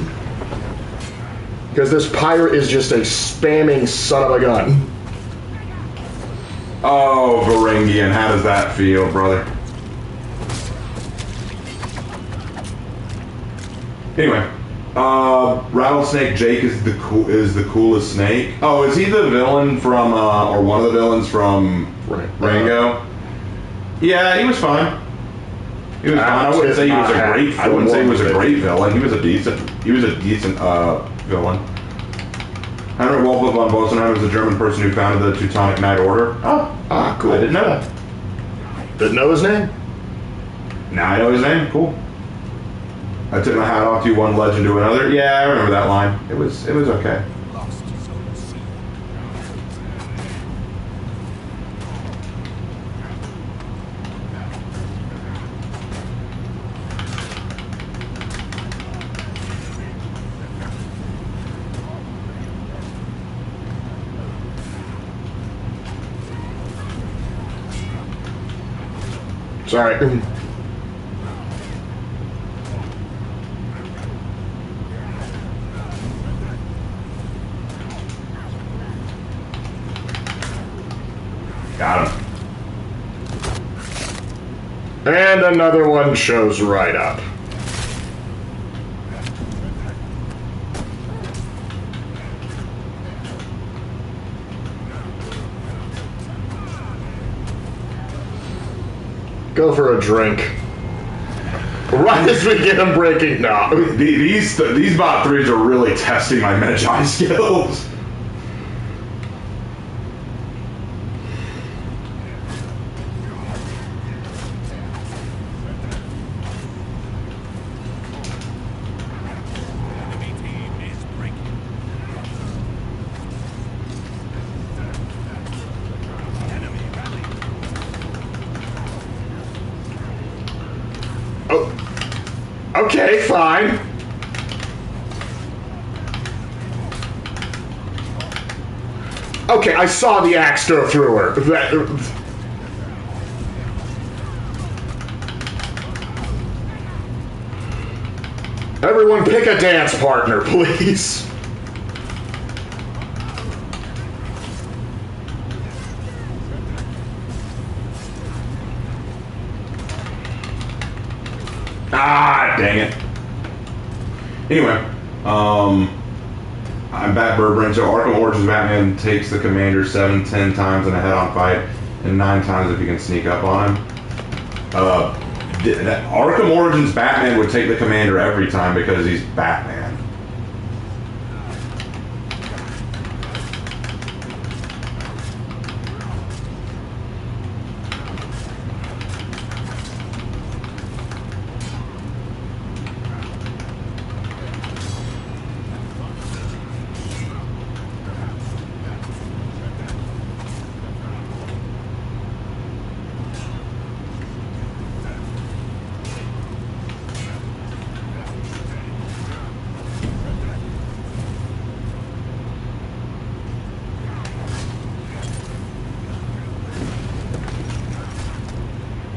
Because this pirate is just a spamming son of a gun. Oh, Varangian, how does that feel, brother? Anyway, Rattlesnake Jake is the coolest snake. Oh, is he the villain from or one of the villains from Rango? Yeah, he was fine. He was fine. I wouldn't say he was a great. I wouldn't say he was a great villain. He was a decent. Villain. Heinrich Walpole von Bosenheim was the German person who founded the Teutonic Knight Order. Oh, cool. I didn't know that. Didn't know his name? Now I know his name. Cool. I took my hat off to you, one legend to another. Yeah, I remember that line. It was okay. Sorry. Got him. And another one shows right up. Go for a drink. Right as we get them breaking, no. These bot 3s are really testing my Magi skills. Enemy team is breaking. Enemy rally. Oh. Okay, fine. Okay, I saw the axe go through her. Everyone pick a dance partner, please. Ah, dang it. Anyway, I'm back, Birdbrain. So Arkham Origins Batman takes the commander 7-10 times in a head-on fight, and 9 times if you can sneak up on him. Arkham Origins Batman would take the commander every time because he's Batman.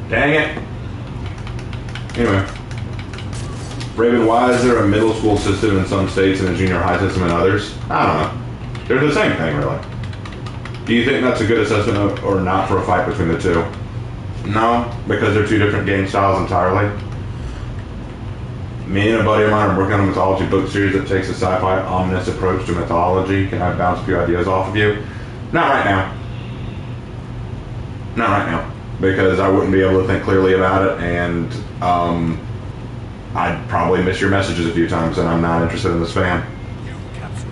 Dang it. Anyway. Raven, why is there a middle school system in some states and a junior high system in others? I don't know. They're the same thing, really. Do you think that's a good assessment or not for a fight between the two? No, because they're two different game styles entirely. Me and a buddy of mine are working on a mythology book series that takes a sci-fi ominous approach to mythology. Can I bounce a few ideas off of you? Not right now. Not right now. Because I wouldn't be able to think clearly about it, and I'd probably miss your messages a few times, and I'm not interested in this fan.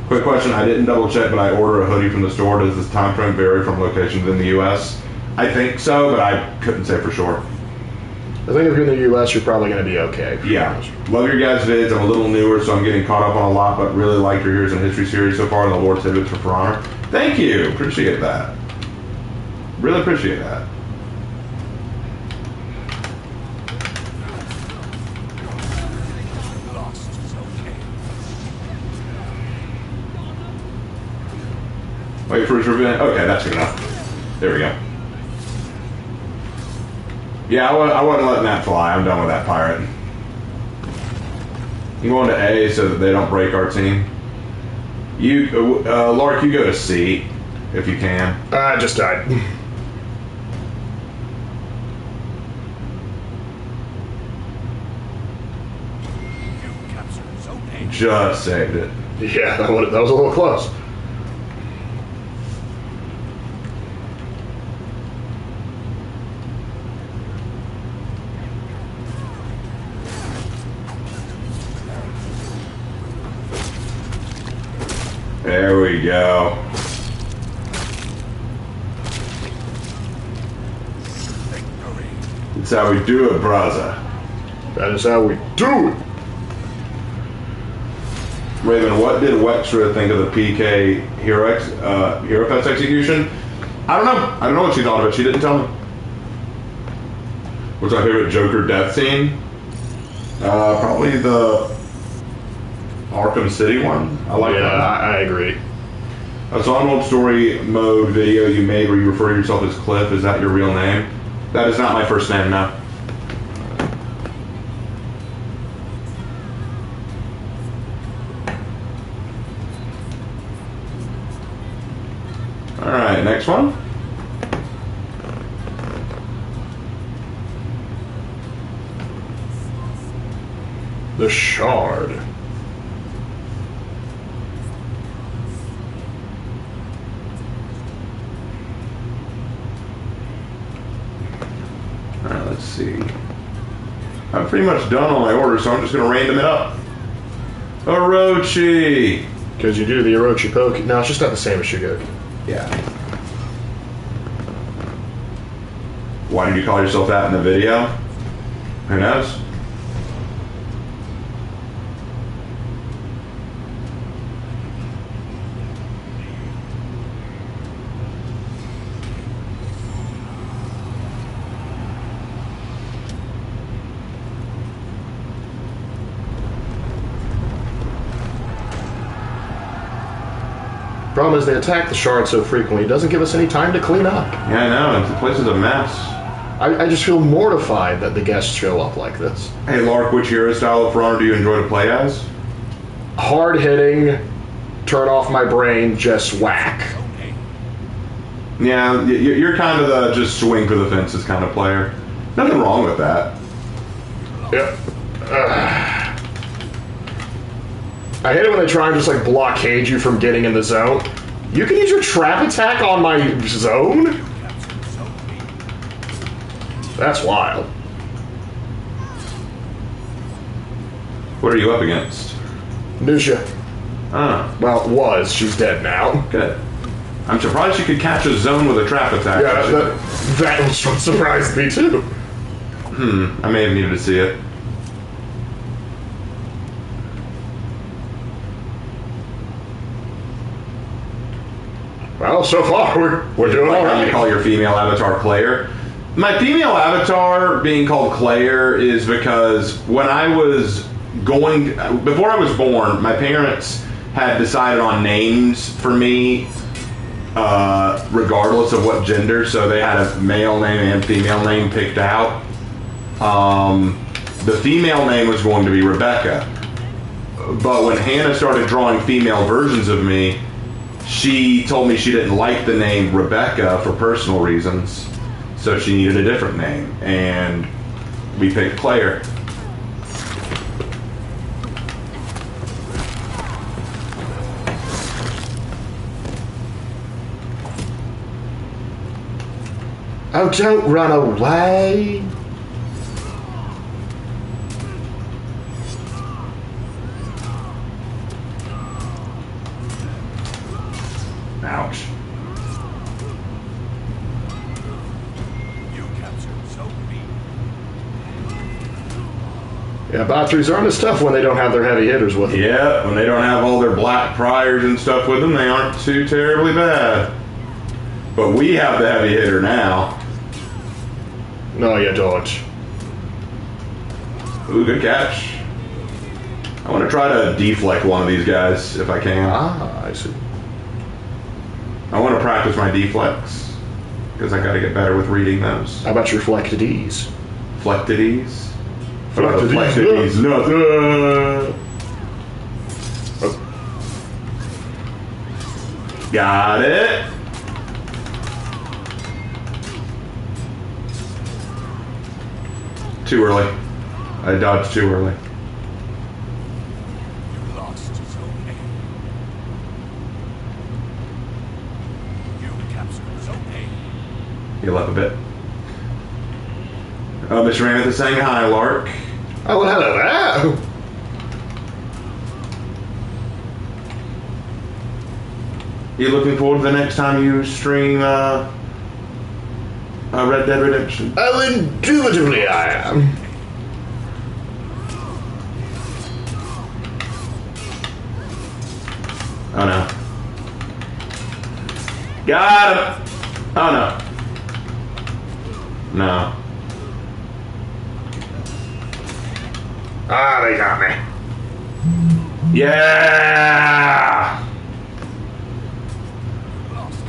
Quick question, I didn't double check, but I order a hoodie from the store. Does this time frame vary from locations in the U.S.? I think so, but I couldn't say for sure. I think if you're in the U.S., you're probably going to be okay. Yeah. Love your guys' vids. I'm a little newer, so I'm getting caught up on a lot, but really like your Heroes in History series so far and the lore tidbits for For Honor. Thank you. Appreciate that. Really appreciate that. Lost is okay. Wait for his revenge. Okay, that's good enough. There we go. Yeah, I wasn't letting that fly. I'm done with that pirate. You going to A so that they don't break our team. You, Lark, you go to C if you can. I just died. You captured Zone A. Just saved it. Yeah, that was a little close. There we go. Victory. That's how we do it, brother. That is how we do it. Raven, what did Wextra think of the PK Hero Fest execution? I don't know. I don't know what she thought of it. She didn't tell me. What's my favorite Joker death scene? Probably the Arkham City one. I like that. I agree. I saw an old story mode video you made where you refer to yourself as Cliff. Is that your real name? That is not my first name, no. Alright, next one. The Shard. Alright, let's see. I'm pretty much done on my order, so I'm just going to random it up. Orochi! Because you do the Orochi Poke. No, it's just not the same as Shugoki. Yeah. Why did you call yourself that in the video? Who knows? Problem is they attack the Shard so frequently, it doesn't give us any time to clean up. Yeah, I know. The place is a mess. I just feel mortified that the guests show up like this. Hey, Lark, which hero style of For Honor do you enjoy to play as? Hard hitting, turn off my brain, just whack. Okay. Yeah, you're kind of the just swing for the fences kind of player. Nothing wrong with that. Yep. I hate it when they try and just like blockade you from getting in the zone. You can use your trap attack on my zone? Captured Zone B. That's wild. What are you up against? Nusha. Ah, Well, was. She's dead now. good. I'm surprised you could catch a zone with a trap attack. Yeah, that was what surprised me too. I may have needed to see it. Well, so far we're doing all Like how you right. call your female avatar Claire. My female avatar being called Claire is because when I was before I was born, my parents had decided on names for me, regardless of what gender. So they had a male name and female name picked out. The female name was going to be Rebecca, but when Hannah started drawing female versions of me, she told me she didn't like the name Rebecca for personal reasons, so she needed a different name, and we picked Claire. Oh, don't run away. Ouch. You captured Zone B. Yeah, Batteries aren't as tough when they don't have their heavy hitters with them. Yeah, when they don't have all their black priors and stuff with them, they aren't too terribly bad. But we have the heavy hitter now. No, you don't. Ooh, good catch. I want to try to deflect one of these guys if I can. Ah, I see. I want to practice my deflects because I got to get better with reading those. How about your reflected ease? Flected ease? Flected ease, Flected yeah. ease, nothing. Got it. Too early. I dodged too early. You lost Zone A. You captured Zone A. Heal up a bit. Oh, Mr. Mammoth is saying hi, Lark. Oh, well, hello there. You looking forward to the next time you stream Red Dead Redemption? Oh, indubitably I am. Oh no. Got him! Oh no. No. Ah, they got me. Yeah! Lost Zone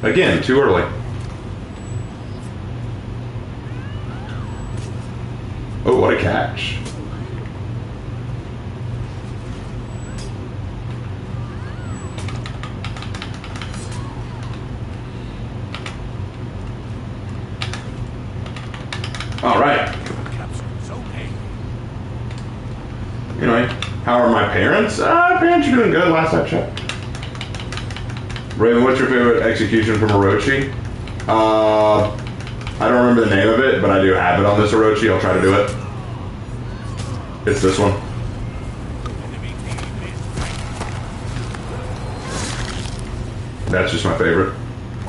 Again, too early. parents? Parents are doing good last I checked. Raven, what's your favorite execution from Orochi? I don't remember the name of it, but I do have it on this Orochi. I'll try to do it. It's this one. That's just my favorite.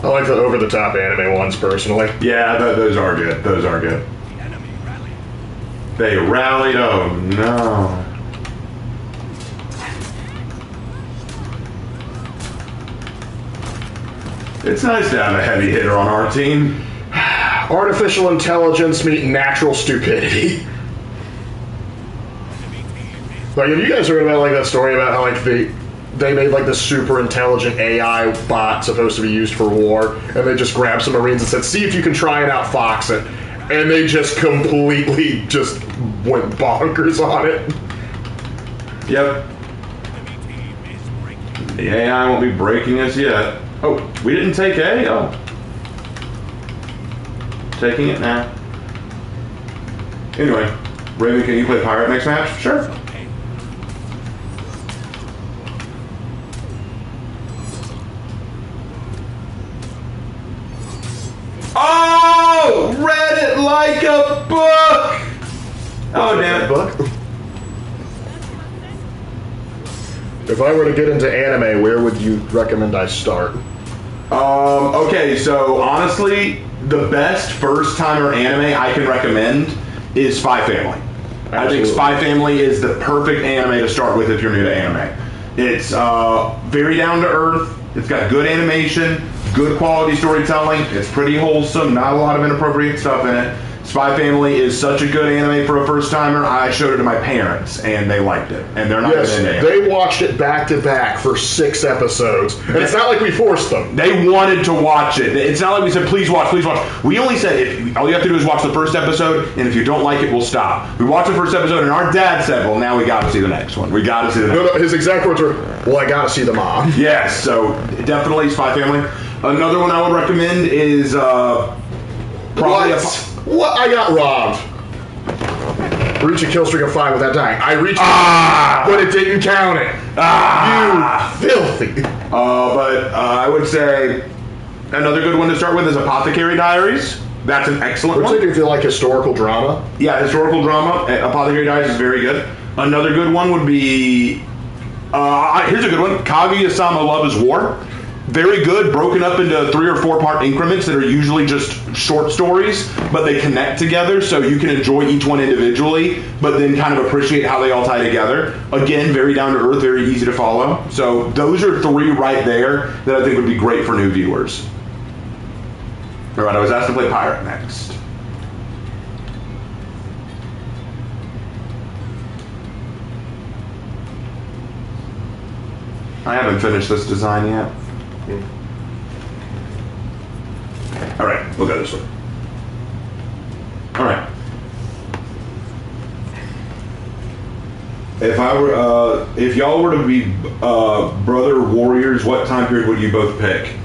I like the over-the-top anime ones, personally. Yeah, those are good. Those are good. The enemy rallied. They rallied. Oh, no. It's nice to have a heavy hitter on our team. Artificial intelligence meet natural stupidity. Like, have you guys heard about like that story about how like they made like this super intelligent AI bot supposed to be used for war, and they just grabbed some Marines and said, "See if you can try and outfox it," and they just completely just went bonkers on it. Yep. The AI won't be breaking us yet. Oh, we didn't take A? Oh. Taking it now. Anyway, Raven, can you play Pirate next match? Sure. Okay. Oh! Read it like a book! Oh, damn it. Book. If I were to get into anime, where would you recommend I start? Okay, so honestly, the best first timer anime I can recommend is Spy Family. I think Spy Family is the perfect anime to start with if you're new to anime. It's very down to earth. It's got good animation, good quality storytelling. It's pretty wholesome, not a lot of inappropriate stuff in it. Spy Family is such a good anime for a first timer. I showed it to my parents and they liked it. And they're not Yes, into anime. they watched it back to back for 6 episodes. And it's not like we forced them. They wanted to watch it. It's not like we said, please watch, please watch. We only said, all you have to do is watch the first episode, and if you don't like it, we'll stop. We watched the first episode, and our dad said, well, now we got to see the next one. We got to see the next one. No, his exact words were, well, I gotta see the mom. Yes, so definitely Spy Family. Another one I would recommend is probably What? I got robbed. Reach a kill streak of 5 without dying. I reached it, but it didn't count it. You filthy. But I would say another good one to start with is Apothecary Diaries. That's an excellent one. Particularly if you like historical drama. Yeah, historical drama. Apothecary Diaries is very good. Another good one would be here's a good one. Kaguya-sama Love is War. Very good, broken up into 3 or 4 part increments that are usually just short stories, but they connect together so you can enjoy each one individually, but then kind of appreciate how they all tie together. Again, very down to earth, very easy to follow. So those are 3 right there that I think would be great for new viewers. All right, I was asked to play Pirate next. I haven't finished this design yet. All right, we'll go this way. All right. If y'all were to be brother warriors, what time period would you both pick?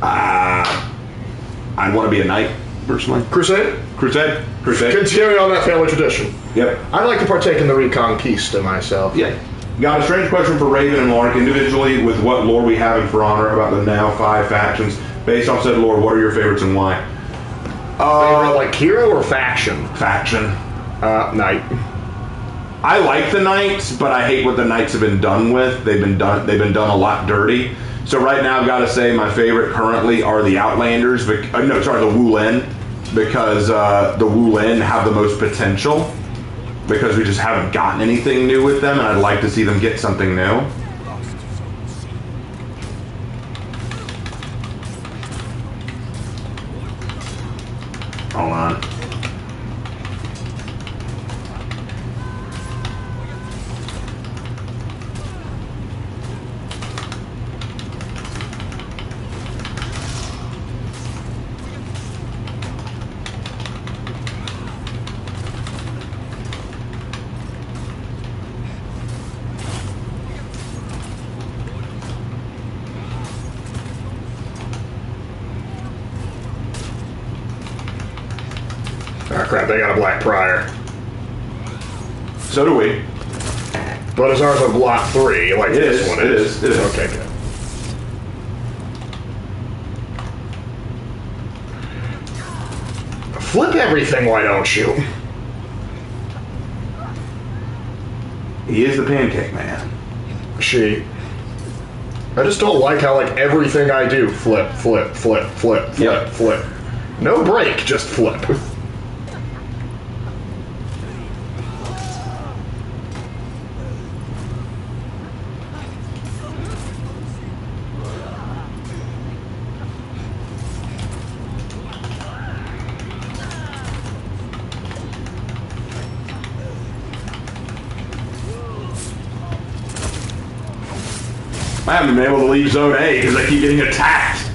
I'd want to be a knight, personally. Crusade? Crusade. Continuing on that family tradition. Yep. I'd like to partake in the Reconquista myself. Yeah. Got a strange question for Raven and Lark individually with what lore we have in For Honor about the now 5 factions. Based off said lore, what are your favorites and why? Favorite, like hero or faction? Faction. Knight. I like the Knights, but I hate what the Knights have been done with. They've been done a lot dirty. So right now I've got to say my favorite currently are the Outlanders. The Wulin, because the Wulin have the most potential. Because we just haven't gotten anything new with them, and I'd like to see them get something new. Lost his own sea. Hold on. Ah, crap, they got a Black Prior. So do we. But is ours a block 3 like It this is, one it is? is. Okay, good. Flip everything, why don't you? He is the pancake man. I just don't like how, like, everything I do, flip, flip, flip, flip, flip, Yep. flip. No break, just flip. I haven't been able to leave Zone A because I keep getting attacked.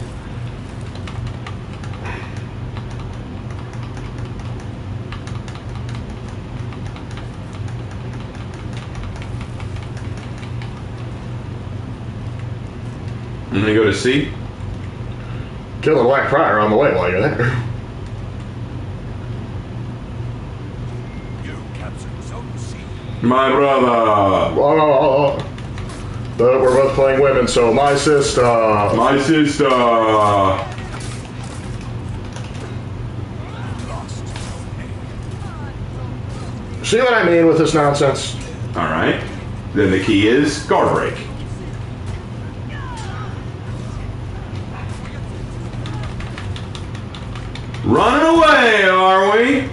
I'm gonna go to C. Kill the Black Prior on the way while you're there. You captured Zone C. My brother. Oh. But we're both playing women, so my sister. My sister. Lost Zone A. See what I mean with this nonsense? All right. Then the key is guard break. Running away, are we?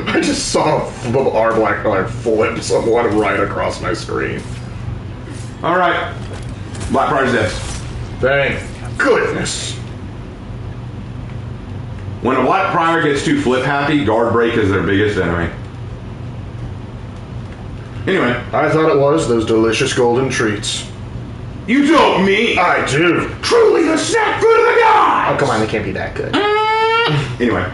I just saw our Black Prior flip someone right across my screen. All right. Black Prior's dead. Thank goodness. When a Black Prior gets too flip happy, guard break is their biggest enemy. Anyway, I thought it was those delicious golden treats. you told me. I do. Truly the snack food of the gods. Oh, come on, they can't be that good. Anyway,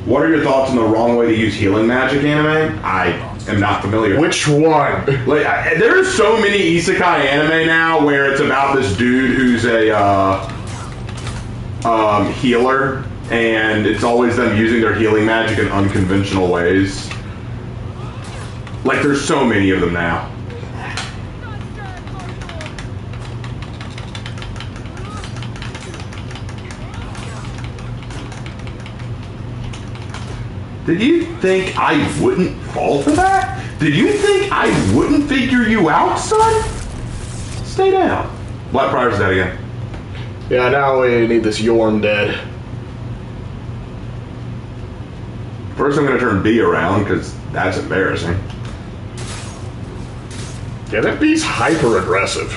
what are your thoughts on the wrong way to use healing magic anime? I am not familiar. Which one? Like, there's so many isekai anime now where it's about this dude who's a healer, and it's always them using their healing magic in unconventional ways. Like, there's so many of them now. Did you think I wouldn't fall for that? Did you think I wouldn't figure you out, son? Stay down. Black Prior's dead again. Yeah, now we need this Yorm dead. First, I'm going to turn B around, because that's embarrassing. Yeah, that B's hyper aggressive.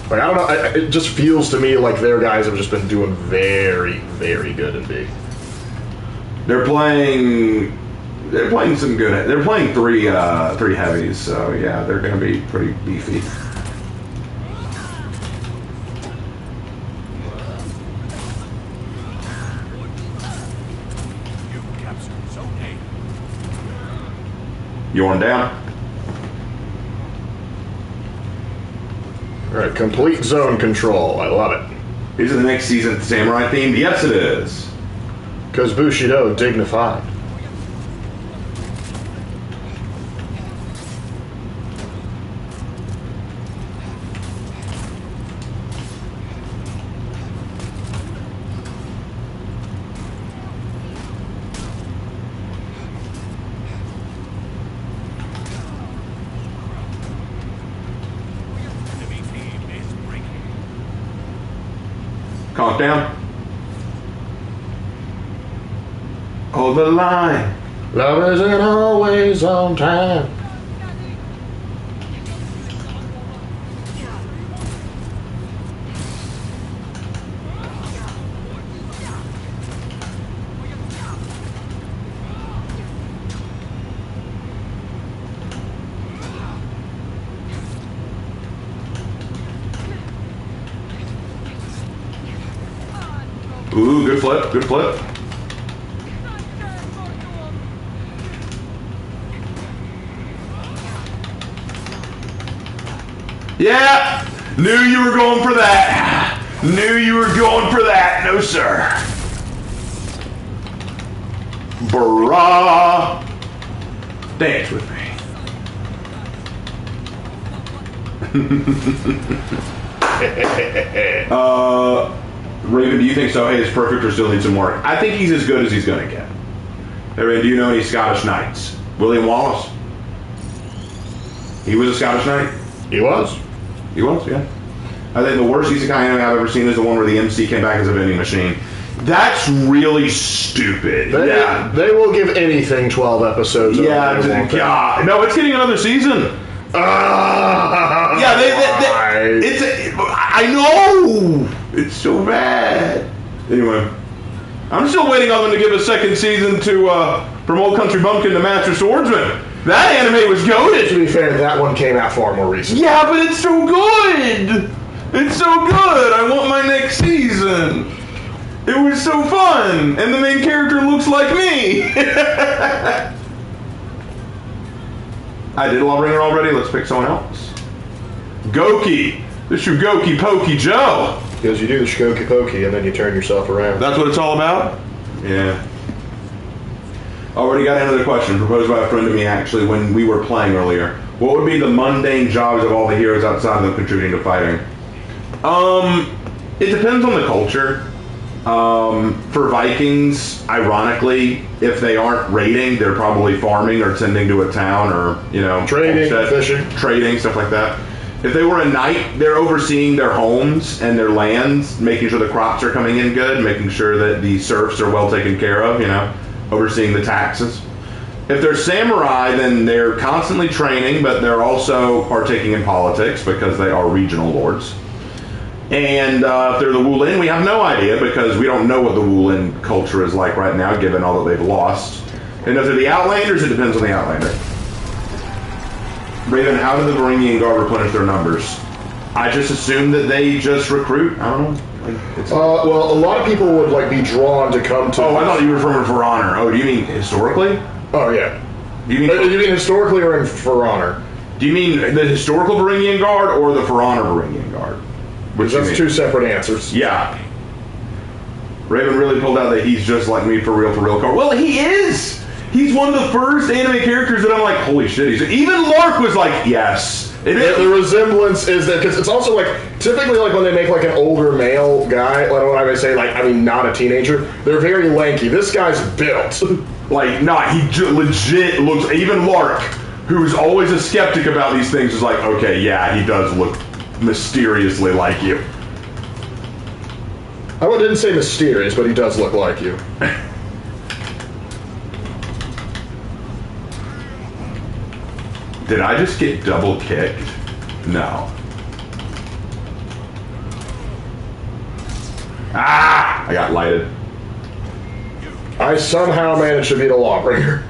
Like, I don't know, it just feels to me like their guys have just been doing very, very good in B. They're playing some good. They're playing three heavies, so yeah, they're going to be pretty beefy. You captured Zone A. Yorn down. Alright, complete zone control. I love it. Is it the next season samurai themed? Yes, it is. Because Bushido dignified. Enemy team is breaking. Calm down. Hold the line. Love isn't always on time. Ooh, good flip, good flip. Yeah, knew you were going for that. Knew you were going for that. No, sir. Bruh. Dance with me. Raven, do you think Sohei is perfect or still needs some work? I think he's as good as he's going to get. Raven, do you know any Scottish Knights? William Wallace? He was a Scottish Knight? He was. He was, yeah. I think the worst isekai anime I've ever seen is the one where the MC came back as a vending machine. That's really stupid. They will give anything 12 episodes. Yeah, God. No, it's getting another season. Yeah, I know. It's so bad. Anyway, I'm still waiting on them to give a second season to from Old Country Bumpkin to Master Swordsman. That anime was goated. To be fair, that one came out far more recently. Yeah, but it's so good. It's so good. I want my next season. It was so fun, and the main character looks like me. I did Lawbringer already. Let's pick someone else. Goki. The Shugoki Pokey Joe. Because you do the Shugoki Pokey, and then you turn yourself around. That's what it's all about? Yeah. Already got another question proposed by a friend of me, actually, when we were playing earlier. What would be the mundane jobs of all the heroes outside of them contributing to fighting? It depends on the culture. For Vikings, ironically, if they aren't raiding, they're probably farming or tending to a town or, trading, fishing. Trading, stuff like that. If they were a knight, they're overseeing their homes and their lands, making sure the crops are coming in good, making sure that the serfs are well taken care of, overseeing the taxes. If they're samurai, then they're constantly training, but they're also partaking in politics because they are regional lords. And if they're the Wulin, we have no idea because we don't know what the Wulin culture is like right now, given all that they've lost. And if they're the Outlanders, it depends on the Outlander. Raven, how do the Varangian Guard replenish their numbers? I just assume that they just recruit. I don't know. Well, a lot of people would be drawn to come to. Oh, I thought you were referring to For Honor. Oh, do you mean historically? Oh yeah. Do you mean historically or For Honor? Do you mean the historical Varangian Guard or the For Honor Varangian Guard? Which that's two separate answers. Yeah. Raven really pulled out that he's just like me for real card. Well, he is. He's one of the first anime characters that I'm like, holy shit. Even Lark was like, yes. The resemblance is that because it's also typically when they make an older male guy, when I say not a teenager, they're very lanky. This guy's built. He legit looks. Even Lark, who's always a skeptic about these things, is like, okay, yeah, he does look mysteriously like you. I didn't say mysterious, but he does look like you. Did I just get double kicked? No. Ah! I got lighted. I somehow managed to beat a Lawbringer.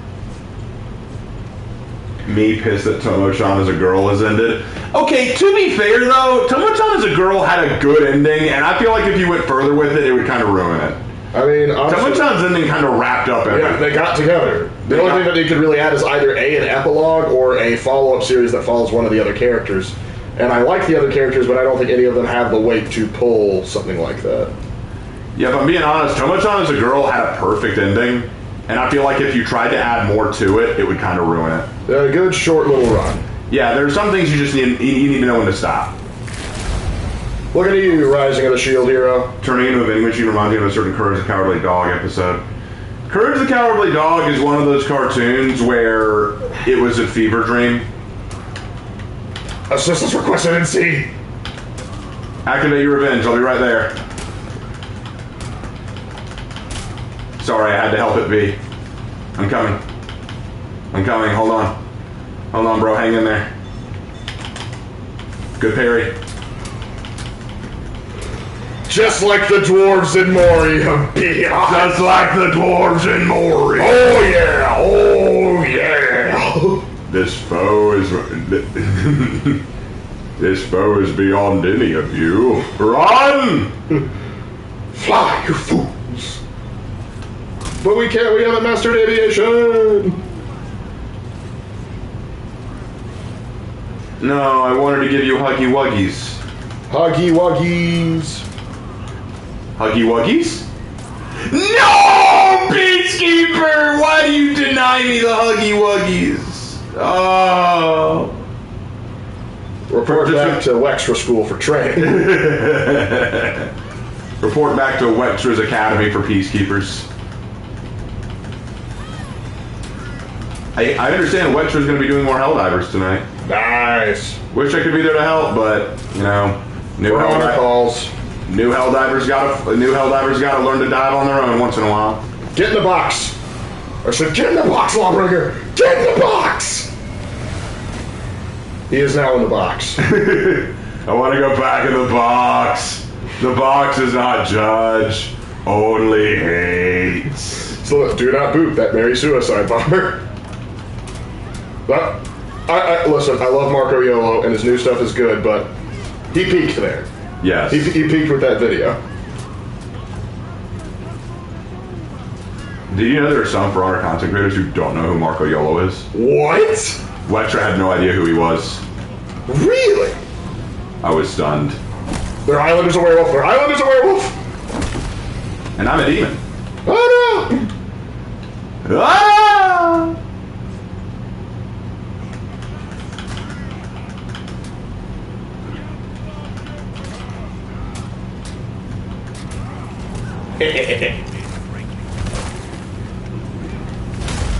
Me pissed that Tomo-chan as a girl has ended. Okay, to be fair though, Tomo-chan as a girl had a good ending, and I feel like if you went further with it, it would kind of ruin it. I mean, Tomo-chan's ending kind of wrapped up everything. Yeah, they got together. The only thing that they could really add is either an epilogue or a follow-up series that follows one of the other characters. And I like the other characters, but I don't think any of them have the weight to pull something like that. Yeah, if I'm being honest, Tomo-chan as a girl had a perfect ending, and I feel like if you tried to add more to it, it would kind of ruin it. A good short little run. Yeah, there's some things you just need to know when to stop. Look at you, Rising of the Shield Hero. Turning into a vending machine reminds me of a certain Courage the Cowardly Dog episode. Courage the Cowardly Dog is one of those cartoons where it was a fever dream. Assistance requested in C. Activate your revenge. I'll be right there. Sorry, I had to help it be. I'm coming. Hold on. Hold on, bro. Hang in there. Good parry. Just like the dwarves in Moria. Just like the dwarves in Moria. Oh yeah. Oh yeah. This foe is beyond any of you. Run! Fly, you fools. But we can't. We haven't mastered aviation. No, I wanted to give you Huggy Wuggies. Huggy Wuggies. Huggy Wuggies? No Oh, Peacekeeper! Why do you deny me the Huggy Wuggies? Oh. Report back to Wextra School for training. Report back to Wextra's Academy for Peacekeepers. I understand Wextra's going to be doing more Helldivers tonight. Nice. Wish I could be there to help, but, you know, new Helldivers got to learn to dive on their own once in a while. Get in the box. I said, get in the box, Lawbringer. Get in the box. He is now in the box. I want to go back in the box. The box does not judge, only hates. So do not boot that Mary Suicide Bomber. But listen, I love Marco Yolo and his new stuff is good, but he peaked there. Yes. He peaked with that video. Do you know there are some for our content creators who don't know who Marco Yolo is? What? Wextra had no idea who he was. Really? I was stunned. Their island is a werewolf. Their island is a werewolf. And I'm a demon. Oh no! Ah!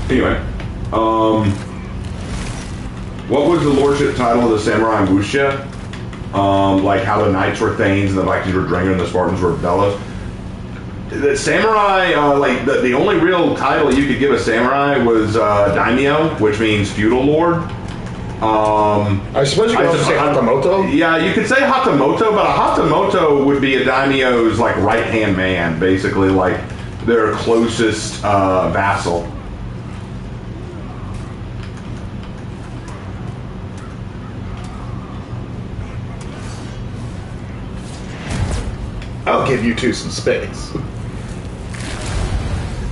Anyway, what was the lordship title of the samurai in Wuxia? Like how the knights were Thanes and the Vikings were Dringer and the Spartans were Bellas. The samurai, like the only real title you could give a samurai was daimyo, which means feudal lord. I suppose you could also say Hatamoto? Yeah, you could say Hatamoto, but a Hatamoto would be a daimyo's like right-hand man, basically like their closest vassal. I'll give you two some space.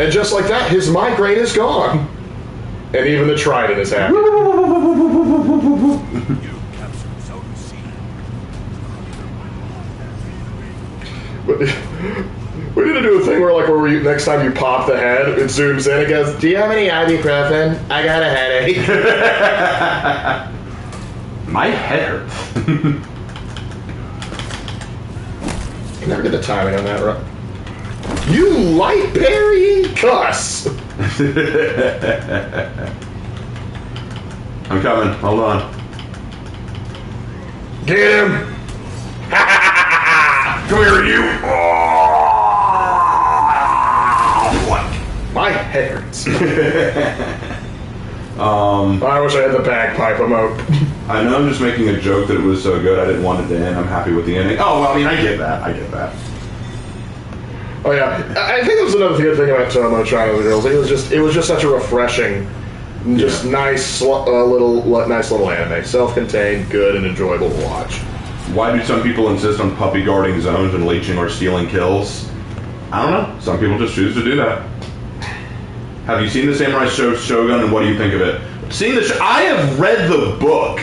And just like that, his migraine is gone. And even the trident is happy. You captured Zone C. But we need to do a thing where next time you pop the head, it zooms in and goes, do you have any ibuprofen? I got a headache. My head hurts. I never get the timing on that, right? You light berry cuss! I'm coming. Hold on. Get him! Come here, you! My head hurts. I I wish I had the bagpipe emote. know I'm just making a joke that it was so good I didn't want it to end. I'm happy with the ending. Oh, well, I mean, I get that. Oh yeah, I think that was another good thing about China of the Girls. It was just such a refreshing, just nice little anime, self-contained, good, and enjoyable to watch. Why do some people insist on puppy guarding zones and leeching or stealing kills? I don't know. Some people just choose to do that. Have you seen the Samurai Shogun, and what do you think of it? I have read the book.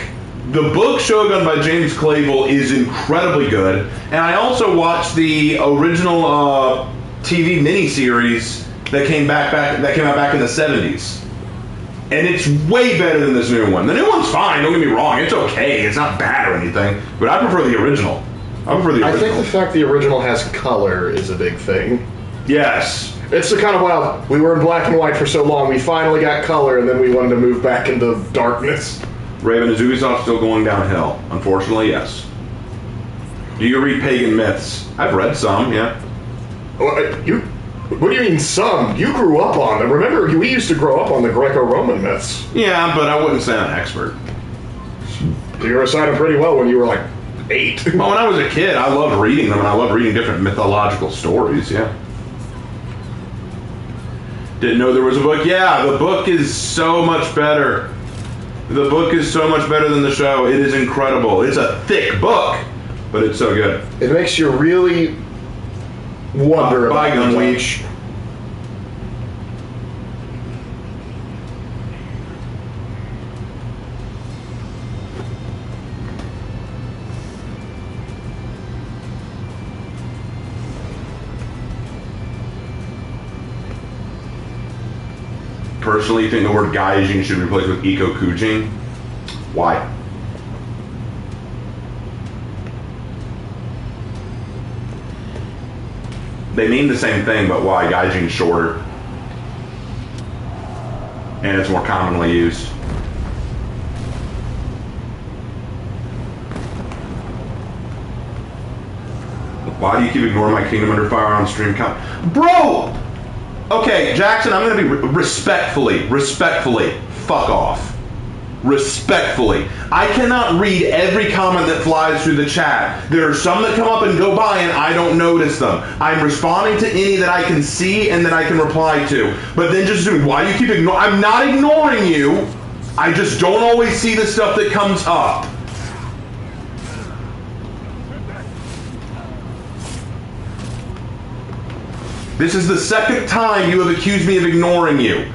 The book Shogun by James Clavell is incredibly good, and I also watched the original TV miniseries that came out back in the 70s, and it's way better than this new one. The new one's fine. Don't get me wrong; it's okay. It's not bad or anything, but I prefer the original. I think the fact the original has color is a big thing. Yes. It's the kind of wild. We were in black and white for so long. We finally got color, and then we wanted to move back into darkness. Raven, is Ubisoft still going downhill? Unfortunately, yes. Do you read pagan myths? I've read some, yeah. What do you mean some? You grew up on them. Remember, we used to grow up on the Greco-Roman myths. Yeah, but I wouldn't say I'm an expert. You recited pretty well when you were like 8. Well, when I was a kid, I loved reading them, and I loved reading different mythological stories, yeah. Didn't know there was a book? Yeah, the book is so much better. The book is so much better than the show. It is incredible. It's a thick book, but it's so good. It makes you really wonder about Bygone Week. personally think the word gaijin should be replaced with eco-kujin. Why? They mean the same thing, but why? Gaijin's shorter. And it's more commonly used. Why do you keep ignoring my Kingdom Under Fire on stream? Bro! Okay, Jackson, I'm going to be respectfully, fuck off. Respectfully. I cannot read every comment that flies through the chat. There are some that come up and go by and I don't notice them. I'm responding to any that I can see and that I can reply to. But then just assuming, why do you keep ignoring? I'm not ignoring you. I just don't always see the stuff that comes up. This is the second time you have accused me of ignoring you.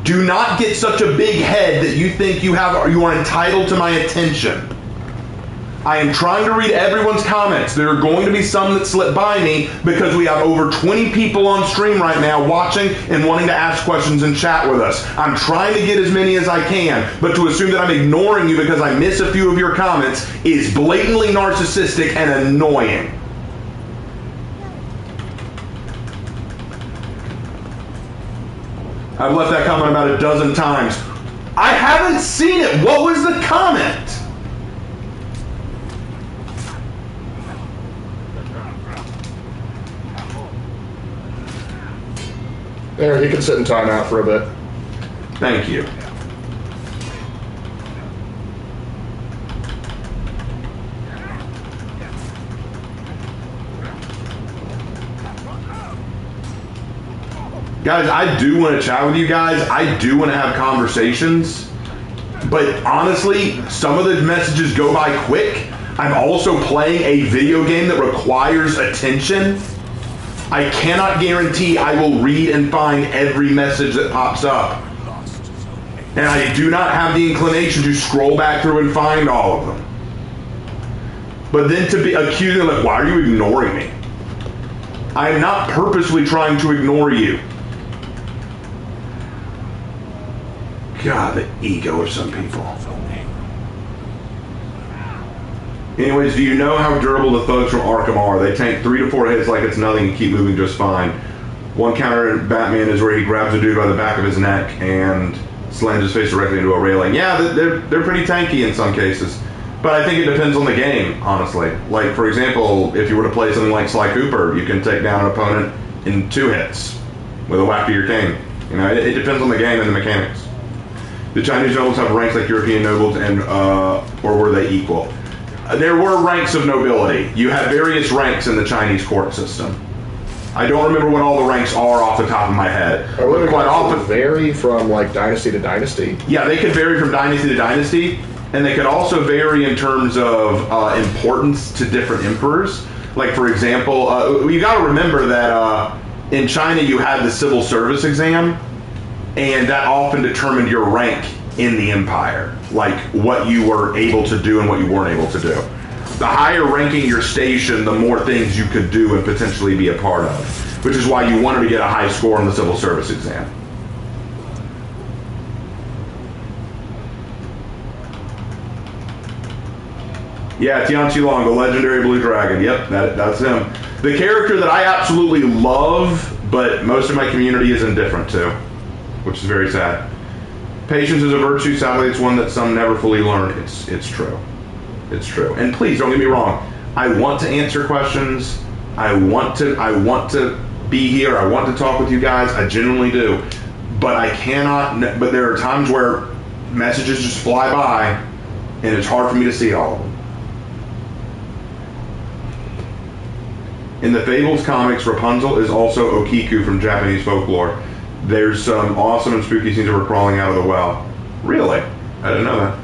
Do not get such a big head that you think you are entitled to my attention. I am trying to read everyone's comments. There are going to be some that slip by me because we have over 20 people on stream right now watching and wanting to ask questions and chat with us. I'm trying to get as many as I can, but to assume that I'm ignoring you because I miss a few of your comments is blatantly narcissistic and annoying. I've left that comment about a dozen times. I haven't seen it. What was the comment? There, he can sit in timeout for a bit. Thank you. Guys, I do want to chat with you guys. I do want to have conversations. But honestly, some of the messages go by quick. I'm also playing a video game that requires attention. I cannot guarantee I will read and find every message that pops up. And I do not have the inclination to scroll back through and find all of them. But then to be accusing, like, why are you ignoring me? I am not purposely trying to ignore you. God, the ego of some people. Anyways, do you know how durable the thugs from Arkham are? They tank 3 to 4 hits like it's nothing and keep moving just fine. One counter in Batman is where he grabs a dude by the back of his neck and slams his face directly into a railing. Yeah, they're pretty tanky in some cases. But I think it depends on the game, honestly. Like, for example, if you were to play something like Sly Cooper, you can take down an opponent in 2 hits with a whack to your cane. You know, it depends on the game and the mechanics. The Chinese nobles have ranks like European nobles, and or were they equal? There were ranks of nobility. You had various ranks in the Chinese court system. I don't remember what all the ranks are off the top of my head. But quite often vary from like dynasty to dynasty. Yeah, they could vary from dynasty to dynasty, and they could also vary in terms of importance to different emperors. Like, for example, you got to remember that in China you had the civil service exam, and that often determined your rank in the empire, like what you were able to do and what you weren't able to do. The higher ranking your station, the more things you could do and potentially be a part of, which is why you wanted to get a high score on the civil service exam. Yeah, Tian Qilong, the legendary blue dragon. Yep, that's him. The character that I absolutely love, but most of my community is indifferent to, which is very sad. Patience is a virtue. Sadly, it's one that some never fully learn. It's true. It's true. And please don't get me wrong. I want to answer questions. I want to be here. I want to talk with you guys. I genuinely do. But I cannot. But there are times where messages just fly by, and it's hard for me to see all of them. In the Fables comics, Rapunzel is also Okiku from Japanese folklore. There's some awesome and spooky scenes of her crawling out of the well. Really? I didn't know that.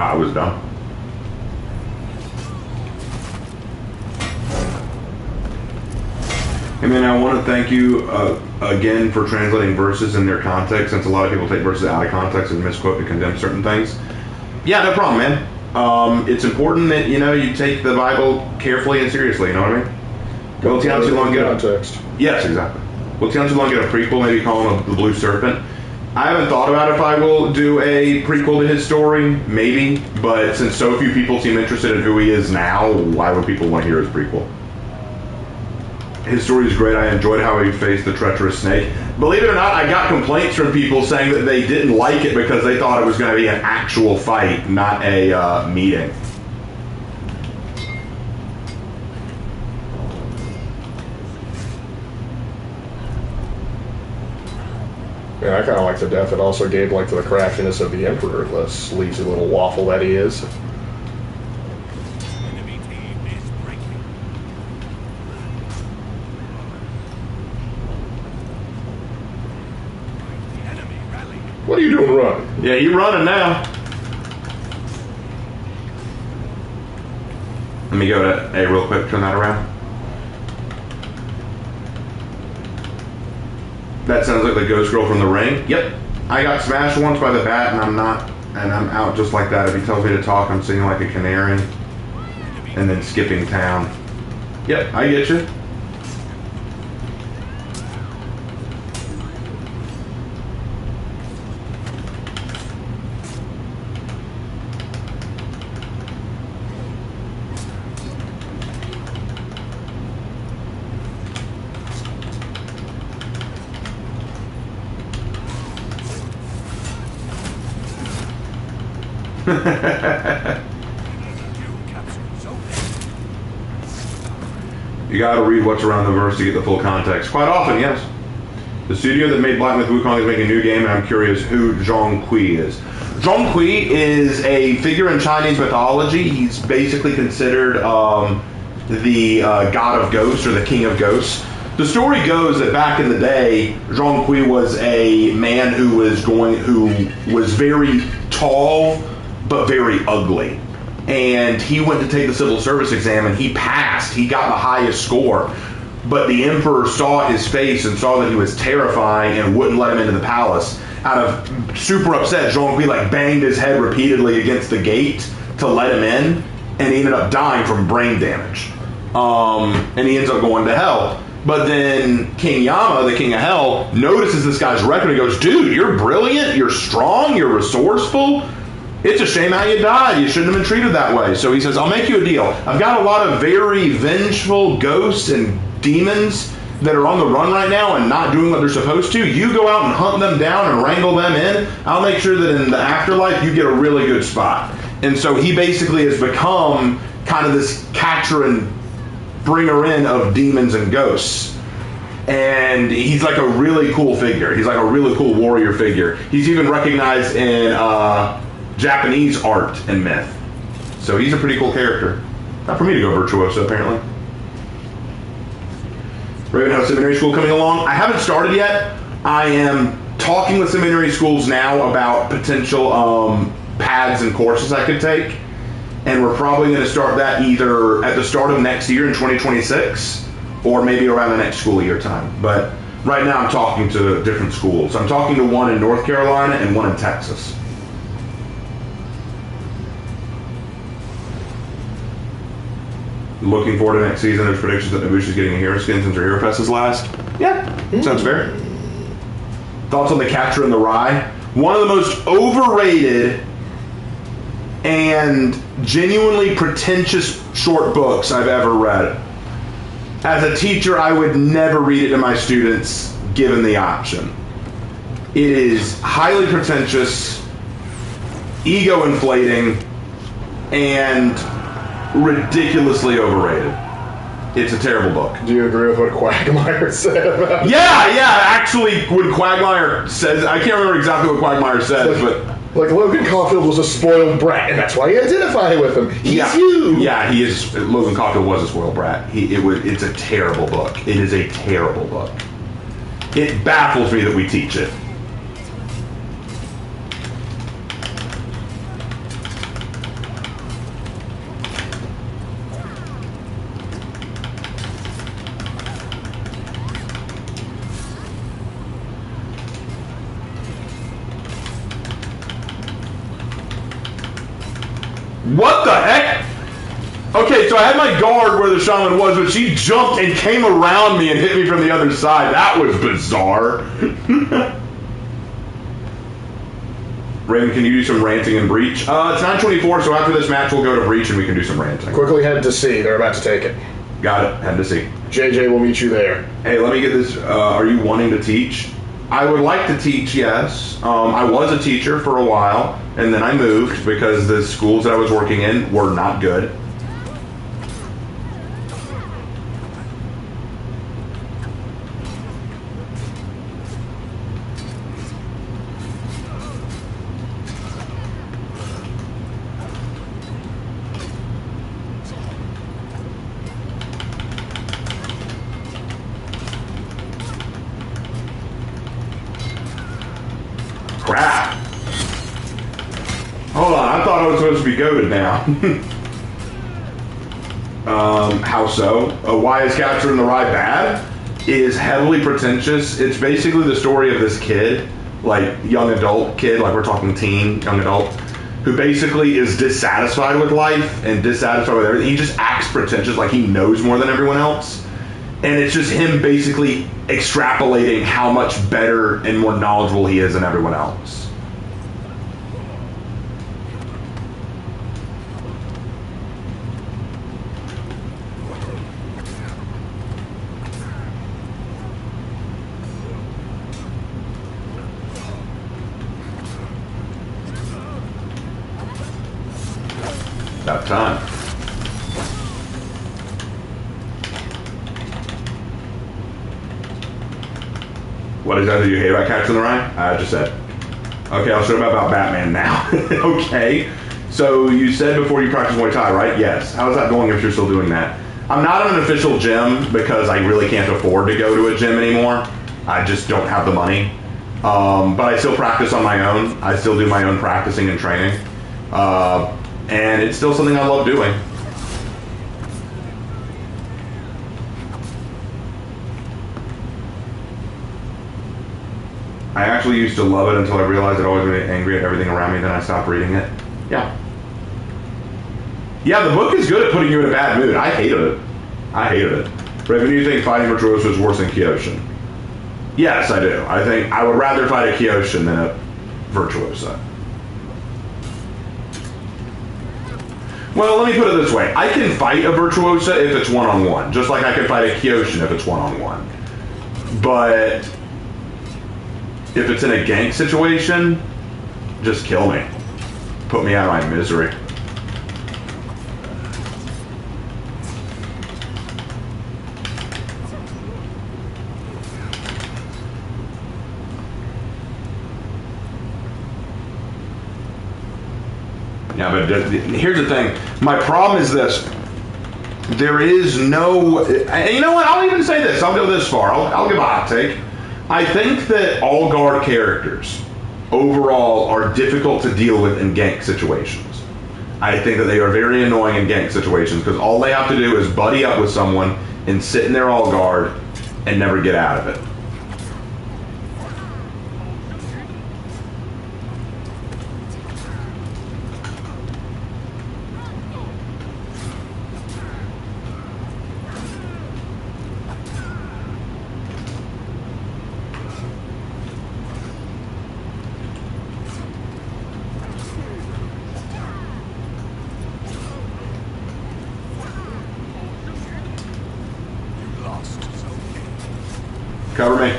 I was done. And then I want to thank you again for translating verses in their context, since a lot of people take verses out of context and misquote and condemn certain things. Yeah, no problem, man. It's important that you take the Bible carefully and seriously. You know what I mean? Will Tianzi Long get context? Yes, exactly. Will Tianzi Long get a prequel? Maybe call him the Blue Serpent. I haven't thought about if I will do a prequel to his story. Maybe, but since so few people seem interested in who he is now, why would people want to hear his prequel? His story is great. I enjoyed how he faced the treacherous snake. Believe it or not, I got complaints from people saying that they didn't like it because they thought it was going to be an actual fight, not a meeting. Yeah, I kind of like the death it also gave to the craftiness of the Emperor, the sleazy little waffle that he is. Enemy team is breaking. The enemy rally. What are you doing running? Yeah, you're running now. Let me go to A real quick, turn that around. That sounds like the ghost girl from The Ring. Yep. I got smashed once by the bat and I'm out just like that. If he tells me to talk, I'm singing like a canary and then skipping town. Yep, I get you. You gotta read what's around the verse to get the full context. Quite often, yes. The studio that made Black Myth Wukong is making a new game, and I'm curious who Zhong Kui is. Zhong Kui is a figure in Chinese mythology. He's basically considered the god of ghosts, or the king of ghosts. The story goes that back in the day, Zhong Kui was a man who was very tall but very ugly. And he went to take the civil service exam and he passed. He got the highest score. But the emperor saw his face and saw that he was terrifying and wouldn't let him into the palace. Out of super upset, Zhong Kui banged his head repeatedly against the gate to let him in, and he ended up dying from brain damage. And he ends up going to hell. But then King Yama, the king of hell, notices this guy's record and goes, dude, you're brilliant, you're strong, you're resourceful. It's a shame how you died. You shouldn't have been treated that way. So he says, I'll make you a deal. I've got a lot of very vengeful ghosts and demons that are on the run right now and not doing what they're supposed to. You go out and hunt them down and wrangle them in. I'll make sure that in the afterlife you get a really good spot. And so he basically has become kind of this catcher and bringer in of demons and ghosts. And he's like a really cool figure. He's like a really cool warrior figure. He's even recognized in Japanese art and myth. So he's a pretty cool character. Not for me to go virtuoso, apparently. Ravenhouse Seminary School coming along. I haven't started yet. I am talking with seminary schools now about potential paths and courses I could take. And we're probably going to start that either at the start of next year in 2026 or maybe around the next school year time. But right now I'm talking to different schools. I'm talking to one in North Carolina and one in Texas. Looking forward to next season. There's predictions that Nabushi's getting a hero skin since her Hero Fest is last. Yeah, sounds fair. Thoughts on The Catcher in the Rye? One of the most overrated and genuinely pretentious short books I've ever read. As a teacher, I would never read it to my students given the option. It is highly pretentious, ego-inflating, and ridiculously overrated. It's a terrible book. Do you agree with what Quagmire said about it? Yeah, actually, when Quagmire says, I can't remember exactly what Quagmire says, but... Like, Logan Caulfield was a spoiled brat, and that's why you identify with him. He's you! Yeah, he is. Logan Caulfield was a spoiled brat. It's a terrible book. It is a terrible book. It baffles me that we teach it. What the heck? Okay, so I had my guard where the shaman was, but she jumped and came around me and hit me from the other side. That was bizarre. Raven, can you do some ranting in Breach? It's 9:24, so after this match we'll go to Breach and we can do some ranting. Quickly head to C. They're about to take it. Got it. Head to C. JJ will meet you there. Hey, let me get this. Are you wanting to teach? I would like to teach, yes. I was a teacher for a while, and then I moved because the schools that I was working in were not good. Crap. Hold on, I thought I was supposed to be goaded now. How so? Why is capturing the ride bad? Is heavily pretentious. It's basically the story of this kid, like young adult kid, like we're talking teen, young adult, who basically is dissatisfied with life and dissatisfied with everything. He just acts pretentious, like he knows more than everyone else. And it's just him basically extrapolating how much better and more knowledgeable he is than everyone else. About time. What exactly do you hate about Capture the Ryan? I just said. Okay, I'll show you about Batman now. Okay. So you said before you practice Muay Thai, right? Yes. How's that going if you're still doing that? I'm not in an official gym because I really can't afford to go to a gym anymore. I just don't have the money. But I still practice on my own. I still do my own practicing and training. And it's still something I love doing. I actually used to love it until I realized it always made me angry at everything around me, then I stopped reading it. Yeah. Yeah, the book is good at putting you in a bad mood. I hated it. I hated it. Raven, do you think fighting Virtuoso is worse than Kyoshin? Yes, I do. I think I would rather fight a Kyoshin than a Virtuoso. Well, let me put it this way. I can fight a Virtuosa if it's one-on-one, just like I can fight a Kyoshin if it's one-on-one. But if it's in a gank situation, just kill me. Put me out of my misery. Yeah, but here's the thing. My problem is this. There is no... And you know what? I'll even say this. I'll go this far. I'll give a hot take. I think that all guard characters overall are difficult to deal with in gank situations. I think that they are very annoying in gank situations because all they have to do is buddy up with someone and sit in their all guard and never get out of it. Cover me.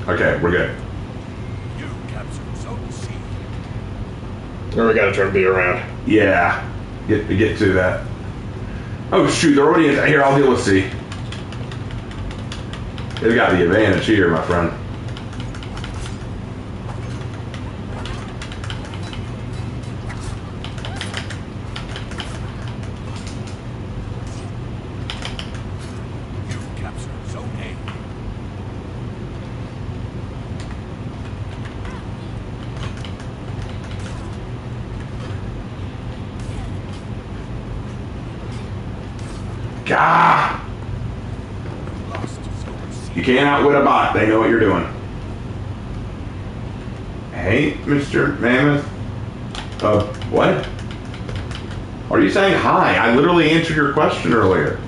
Okay, we're good. You captured Zone C. Or we gotta turn B around. Yeah, get to that. Oh shoot, they're already in. Here, I'll deal with C. They've got the advantage here, my friend. Ah! You can't outwit a bot. They know what you're doing. Hey, Mr. Mammoth. What? Are you saying hi? I literally answered your question earlier.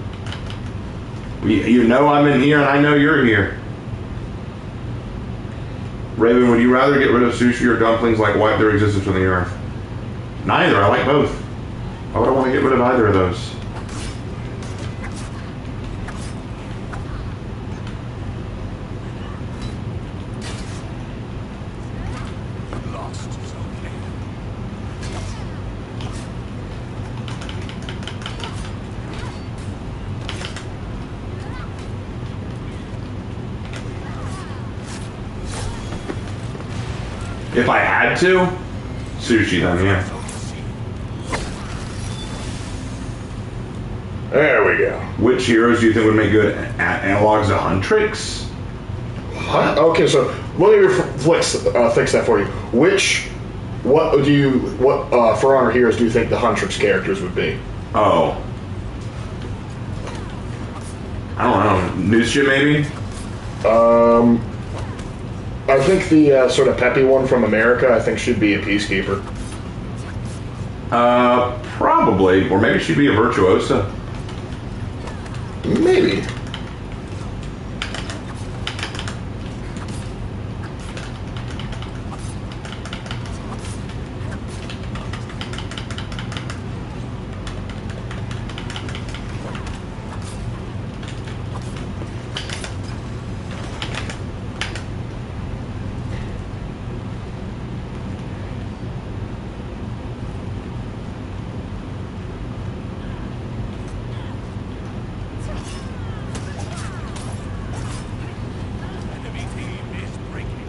You know I'm in here and I know you're here. Raven, would you rather get rid of sushi or dumplings like wipe their existence from the earth? Neither. I like both. Why would I want to get rid of either of those? Lost is okay. If I had to, sushi then, yeah. There we go. Which heroes do you think would make good analogs of Huntrix? Huh? Okay, so let me fix that for you. What For Honor heroes do you think the Huntrix characters would be? Oh. I don't know. Nusha maybe? I think the sort of peppy one from America, I think, should be a Peacekeeper. Probably. Or maybe she'd be a Virtuosa. Maybe. Enemy team is breaking.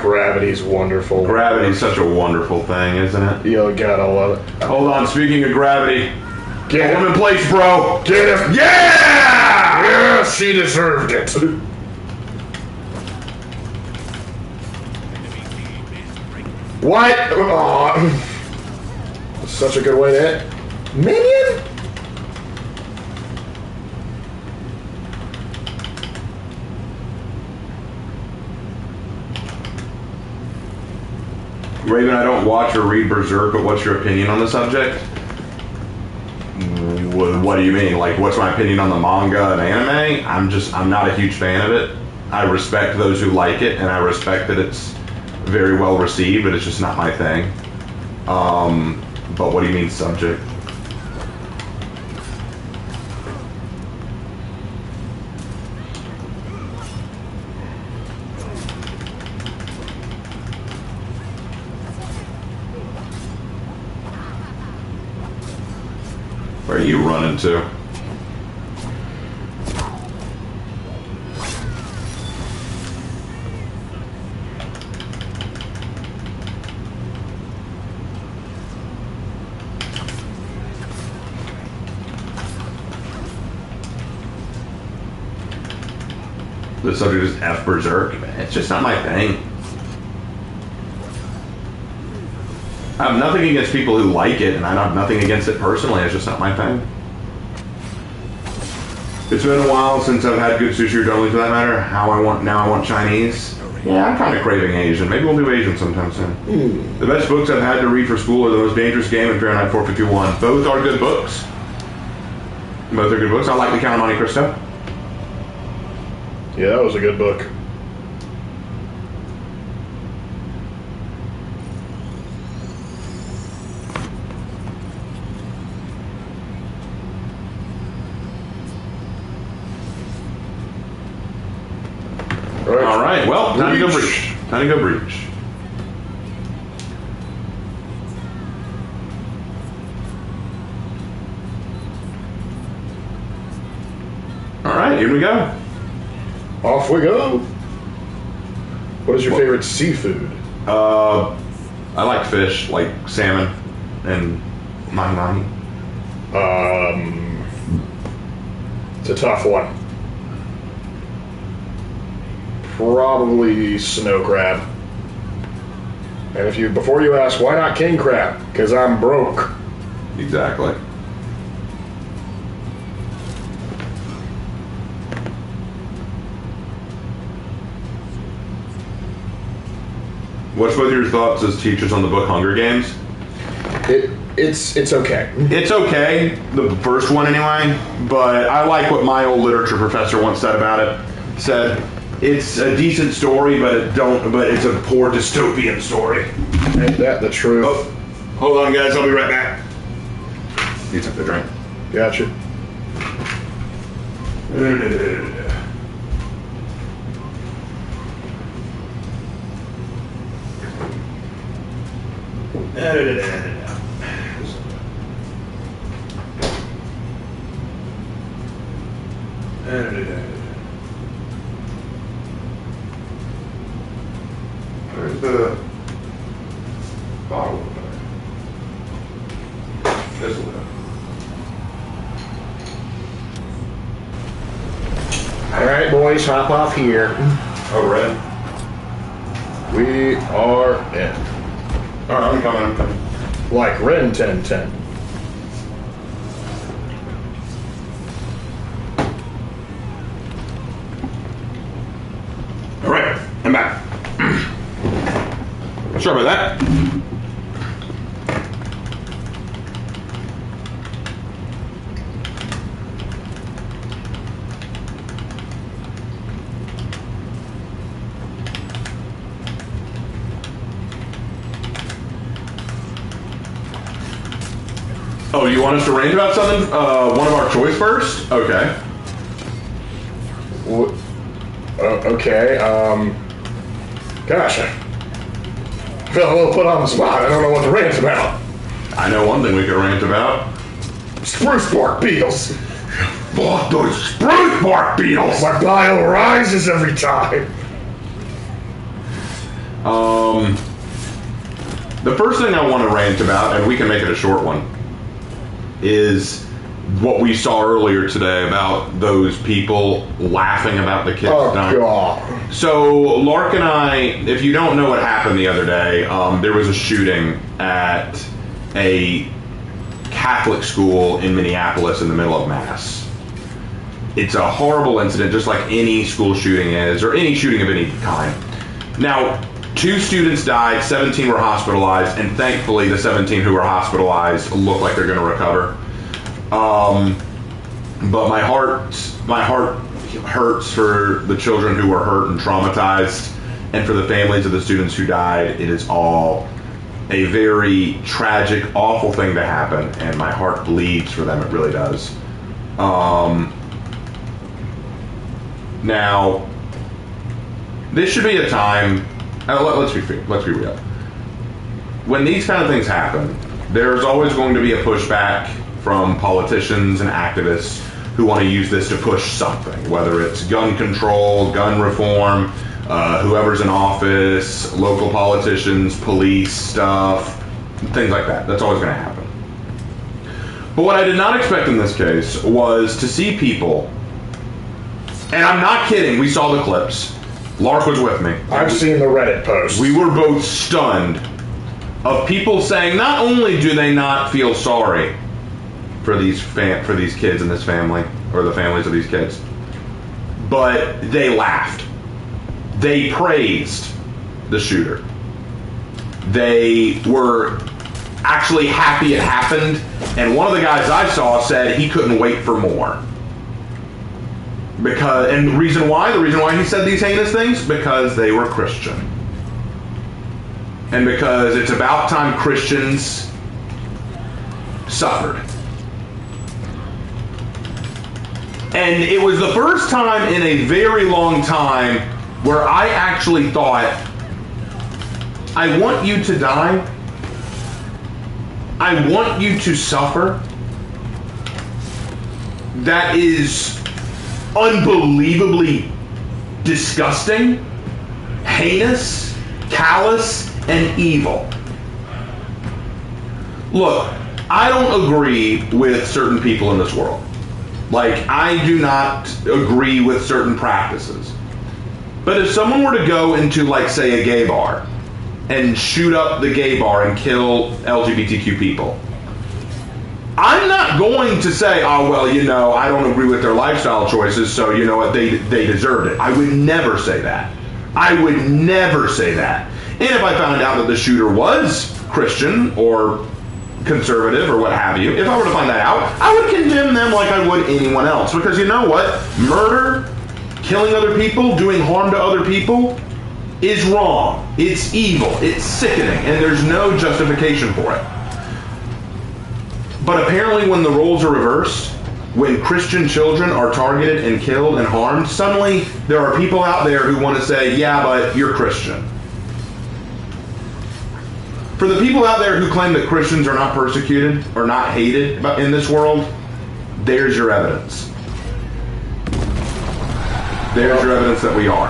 Gravity's wonderful. Gravity's such a wonderful thing, isn't it? Yo, God, I love it. Hold on, speaking of gravity. Get Hold him him. in place, bro. Get him. Yeah! Yes, she deserved it. Enemy team is breaking. What? Aw. Such a good way to hit. Minion? Raven, I don't watch or read Berserk, but what's your opinion on the subject? What do you mean? Like, what's my opinion on the manga and anime? I'm not a huge fan of it. I respect those who like it, and I respect that it's very well received, but it's just not my thing. But what do you mean subject? Where are you running to? The subject is F Berserk. It's just not my thing. I have nothing against people who like it, and I have nothing against it personally. It's just not my thing. It's been a while since I've had good sushi or dumplings, for that matter. Now I want Chinese. Yeah, I'm kind of craving Asian. Maybe we'll do Asian sometime soon. The best books I've had to read for school are The Most Dangerous Game and Fahrenheit 451. Both are good books. Both are good books. I like The Count of Monte Cristo. Yeah, that was a good book. All right. Well, time to go breach. Time to go breach. All right, here we go. Off we go. What is your favorite seafood? I like fish, like salmon and mahi mahi. It's a tough one. Probably snow crab. And before you ask, why not king crab? Because I'm broke. Exactly. What's with your thoughts as teachers on the book Hunger Games? It's okay. It's okay, the first one anyway, but I like what my old literature professor once said about it. Said it's a decent story, but it's a poor dystopian story. Ain't that the truth? Oh, hold on, guys. I'll be right back. You took the drink. Gotcha. Where's the bottle opener? This one. All right, boys, hop off here. Oh, red. We are in. All right, I'm coming. Like Ren 1010. All right, I'm back. Sorry about that. Oh, you want us to rant about something? One of our choice first? Okay. Okay, gosh, I feel a little put on the spot. I don't know what to rant about. I know one thing we could rant about. Spruce bark beetles. Fuck those spruce bark beetles! My bile rises every time. The first thing I want to rant about, and we can make it a short one, is what we saw earlier today about those people laughing about the kids dying. God. So Lark and I, if you don't know what happened the other day, there was a shooting at a Catholic school in Minneapolis in the middle of Mass. It's a horrible incident, just like any school shooting is, or any shooting of any kind. Now, 2 students died, 17 were hospitalized, and thankfully the 17 who were hospitalized look like they're going to recover. But my heart hurts for the children who were hurt and traumatized, and for the families of the students who died. It is all a very tragic, awful thing to happen, and my heart bleeds for them. It really does. Now, this should be a time. Let's be real. When these kind of things happen, there's always going to be a pushback from politicians and activists who want to use this to push something, whether it's gun control, gun reform, whoever's in office, local politicians, police stuff, things like that. That's always going to happen. But what I did not expect in this case was to see people, and I'm not kidding, we saw the clips. Lark was with me. I've seen the Reddit posts. We were both stunned of people saying not only do they not feel sorry for these kids in this family, or the families of these kids, but they laughed. They praised the shooter. They were actually happy it happened, and one of the guys I saw said he couldn't wait for more. And the reason why he said these heinous things, because they were Christian. And because it's about time Christians suffered. And it was the first time in a very long time where I actually thought, I want you to die. I want you to suffer. That is unbelievably disgusting, heinous, callous, and evil. Look, I don't agree with certain people in this world. Like, I do not agree with certain practices. But if someone were to go into, like, say, a gay bar and shoot up the gay bar and kill LGBTQ people, I'm not going to say, oh, well, you know, I don't agree with their lifestyle choices, so you know what, they deserved it. I would never say that. I would never say that. And if I found out that the shooter was Christian or conservative or what have you, if I were to find that out, I would condemn them like I would anyone else. Because you know what? Murder, killing other people, doing harm to other people is wrong. It's evil. It's sickening. And there's no justification for it. But apparently when the roles are reversed, when Christian children are targeted and killed and harmed, suddenly there are people out there who want to say, yeah, but you're Christian. For the people out there who claim that Christians are not persecuted or not hated in this world, there's your evidence. There's your evidence that we are.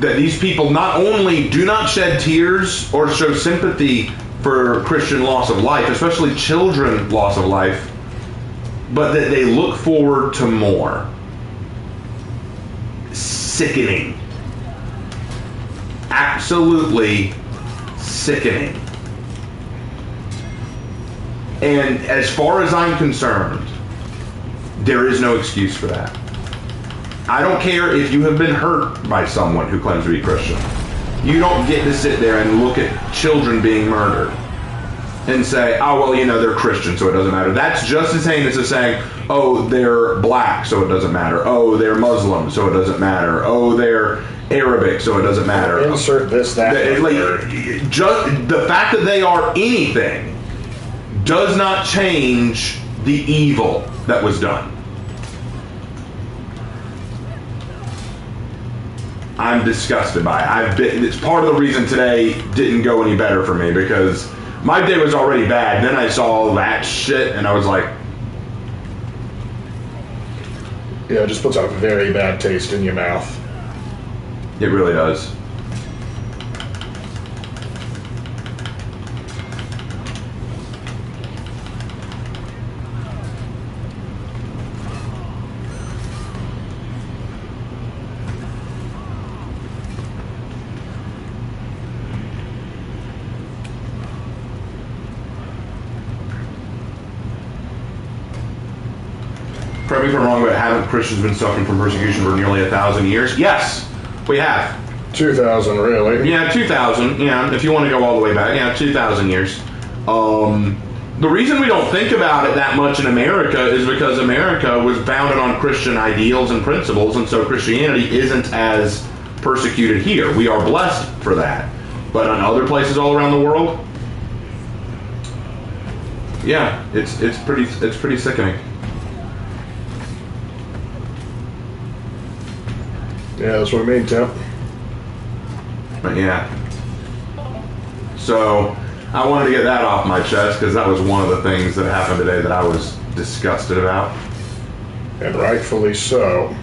That these people not only do not shed tears or show sympathy for Christian loss of life, especially children loss of life, but that they look forward to more. Sickening. Absolutely sickening. And as far as I'm concerned, there is no excuse for that. I don't care if you have been hurt by someone who claims to be Christian. You don't get to sit there and look at children being murdered and say, oh, well, you know, they're Christian, so it doesn't matter. That's just as heinous as saying, oh, they're black, so it doesn't matter. Oh, they're Muslim, so it doesn't matter. Oh, they're Arabic, so it doesn't matter. Insert this, that, just the fact that they are anything does not change the evil that was done. I'm disgusted by it. It's part of the reason today didn't go any better for me, because my day was already bad. And then I saw all that shit, and I was like, yeah, it just puts out a very bad taste in your mouth. It really does. Correct me if I'm wrong, but haven't Christians been suffering from persecution for nearly 1,000 years? Yes, we have. 2,000, really? Yeah, 2,000. Yeah, if you want to go all the way back, yeah, 2,000 years. The reason we don't think about it that much in America is because America was founded on Christian ideals and principles, and so Christianity isn't as persecuted here. We are blessed for that. But in other places all around the world, yeah, it's pretty sickening. Yeah, that's what I mean, Tim. But yeah. So I wanted to get that off my chest because that was one of the things that happened today that I was disgusted about. And rightfully so.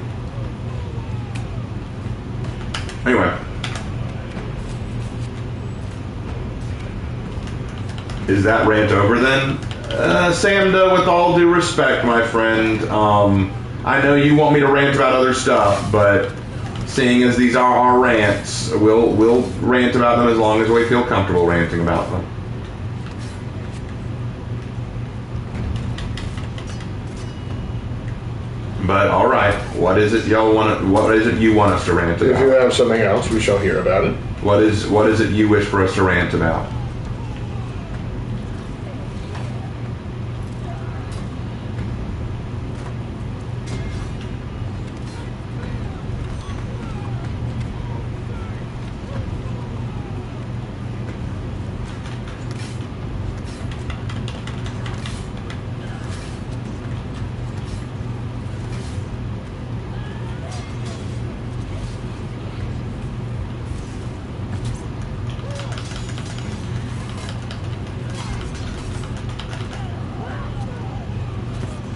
Anyway. Is that rant over then? Samda, with all due respect, my friend, I know you want me to rant about other stuff, but seeing as these are our rants, we'll rant about them as long as we feel comfortable ranting about them. But all right, what is it y'all want? What is it you want us to rant about? If you have something else, we shall hear about it. What is it you wish for us to rant about?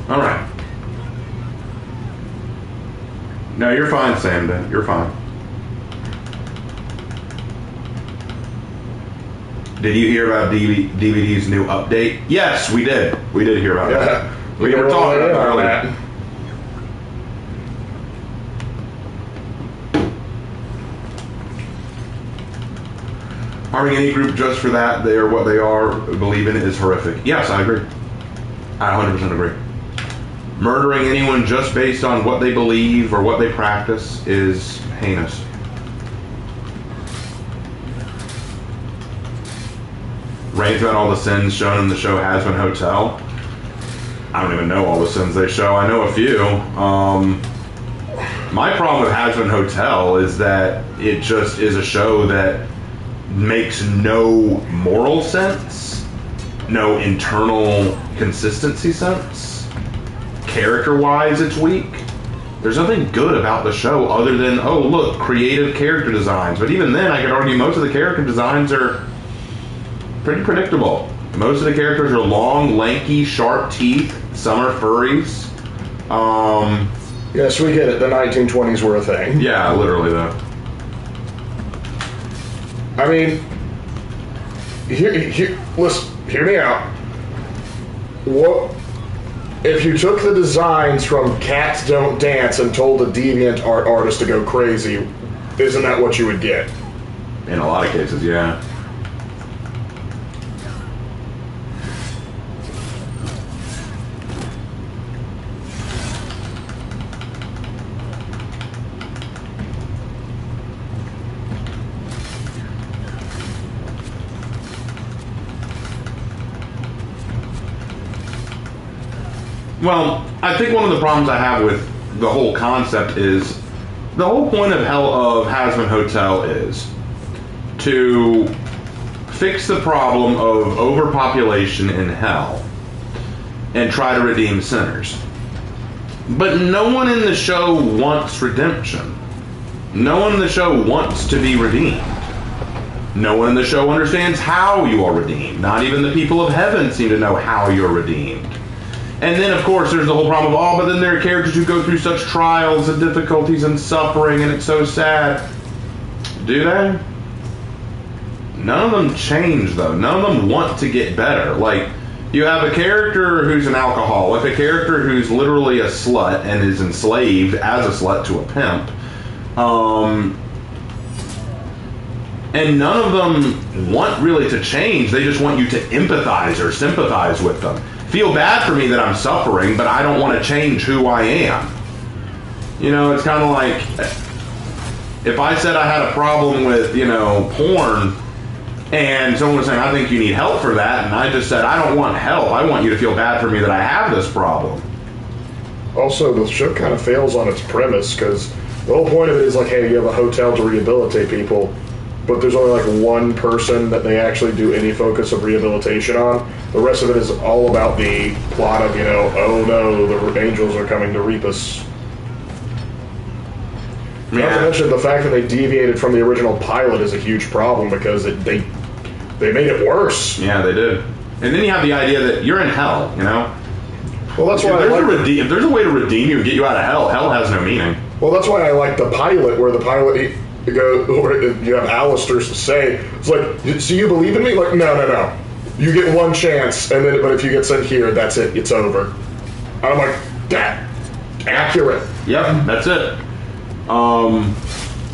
All right. No, you're fine, Sam. You're fine. Did you hear about DVD's new update? Yes, we did. We did hear about that. We were talking about it earlier. Harming any group just for that, they are what they are, believe in it, is horrific. Yes, I agree. I 100% agree. Murdering anyone just based on what they believe or what they practice is heinous. Rant about all the sins shown in the show Hazbin Hotel. I don't even know all the sins they show. I know a few. My problem with Hazbin Hotel is that it just is a show that makes no moral sense, no internal consistency sense. Character-wise, it's weak. There's nothing good about the show other than, oh, look, creative character designs. But even then, I could argue most of the character designs are pretty predictable. Most of the characters are long, lanky, sharp teeth. Some are furries. Yes, we get it. The 1920s were a thing. Yeah, literally, though. I mean, listen, hear me out. What if you took the designs from Cats Don't Dance and told a deviant art artist to go crazy? Isn't that what you would get? In a lot of cases, yeah. Well, I think one of the problems I have with the whole concept is the whole point of Hazbin Hotel is to fix the problem of overpopulation in hell and try to redeem sinners. But no one in the show wants redemption. No one in the show wants to be redeemed. No one in the show understands how you are redeemed. Not even the people of heaven seem to know how you're redeemed. And then, of course, there's the whole problem of, oh, but then there are characters who go through such trials and difficulties and suffering, and it's so sad. Do they? None of them change, though. None of them want to get better. Like, you have a character who's an alcoholic, a character who's literally a slut and is enslaved as a slut to a pimp. And none of them want really to change. They just want you to empathize or sympathize with them. Feel bad for me that I'm suffering, but I don't want to change who I am. You know, it's kind of like if I said I had a problem with, porn, and someone was saying, I think you need help for that, and I just said, I don't want help. I want you to feel bad for me that I have this problem. Also, the show kind of fails on its premise, because the whole point of it is like, hey, you have a hotel to rehabilitate people, but there's only like one person that they actually do any focus of rehabilitation on. The rest of it is all about the plot of, oh no, the angels are coming to reap us. Yeah. Not to mention the fact that they deviated from the original pilot is a huge problem because they made it worse. Yeah, they did. And then you have the idea that you're in hell, Well, that's why if there's a way to redeem you and get you out of hell, hell has no meaning. Well, that's why I like the pilot, where the pilot... you have Alistair say, it's like, so you believe in me? Like, no. You get one chance, but if you get sent here, that's it. It's over. And I'm like, that accurate. Yep, that's it. And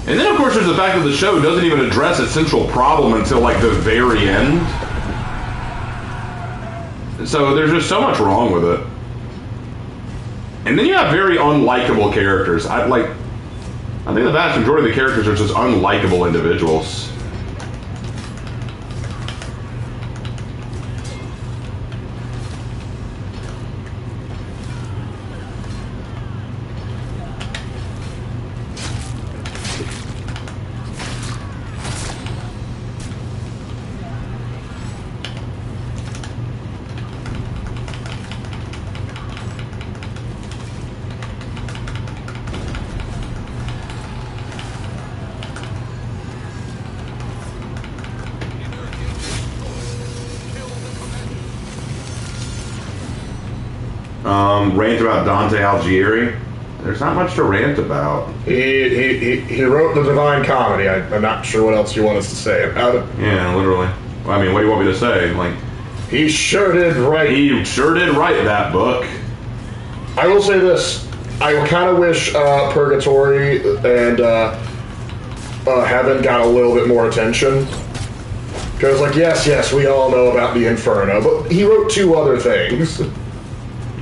then, of course, there's the fact that the show doesn't even address its central problem until, like, the very end. So there's just so much wrong with it. And then you have very unlikable characters. I think the vast majority of the characters are just unlikable individuals. Rant about Dante Alighieri. There's not much to rant about. He wrote the Divine Comedy. I'm not sure what else you want us to say about it. Yeah, literally. Well, I mean, what do you want me to say? He sure did write. He sure did write that book. I will say this. I kind of wish Purgatory and Heaven got a little bit more attention. Because, like, yes, we all know about the Inferno, but he wrote 2 other things.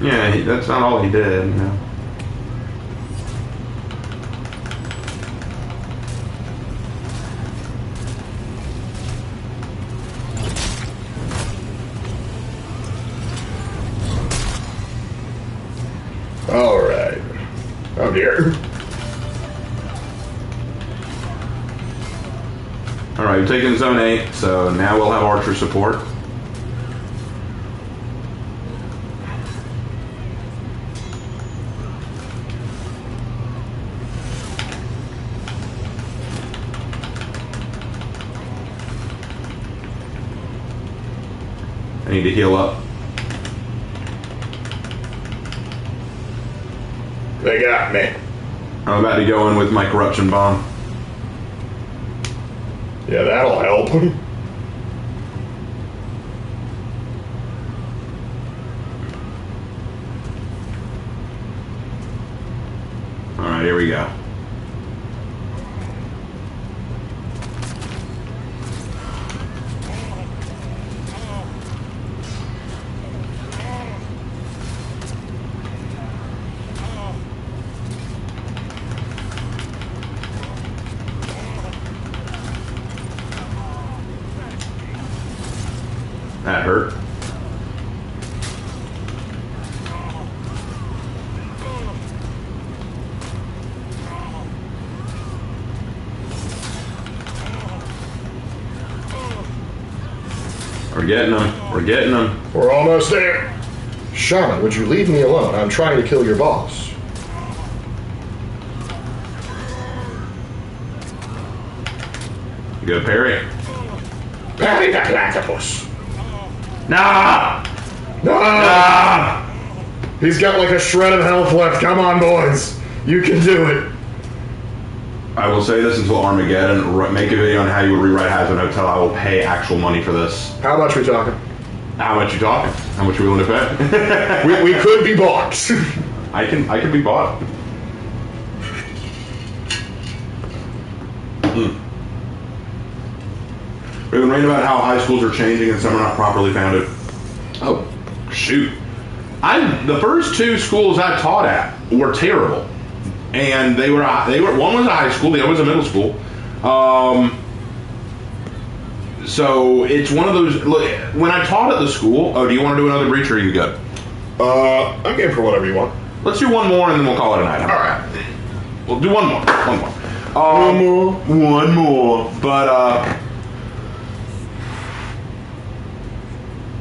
Yeah, that's not all he did, you know. Alright. Oh dear. Alright, we've taken Zone 8, so now we'll have archer support. I need to heal up. They got me. I'm about to go in with my corruption bomb. Yeah, that'll help. Alright, here we go. That hurt. We're getting them. We're getting them. We're almost there. Shaman, would you leave me alone? I'm trying to kill your boss. Good parry. Parry the platypus. Nah! No! Ah! He's got like a shred of health left. Come on, boys. You can do it. I will say this until Armageddon. Make a video on how you would rewrite Hazard Hotel. I will pay actual money for this. How much we talking? How much you talking? How much you willing to pay? We could be bought. I can be bought. We've been reading about how high schools are changing and some are not properly founded. Oh, shoot. The first 2 schools I taught at were terrible. And they were one was a high school, the other was a middle school. So it's one of those. Look, when I taught at the school, do you want to do another breach or are you good? I'm game for whatever you want. Let's do one more and then we'll call it a night. All right. We'll do one more. One more. But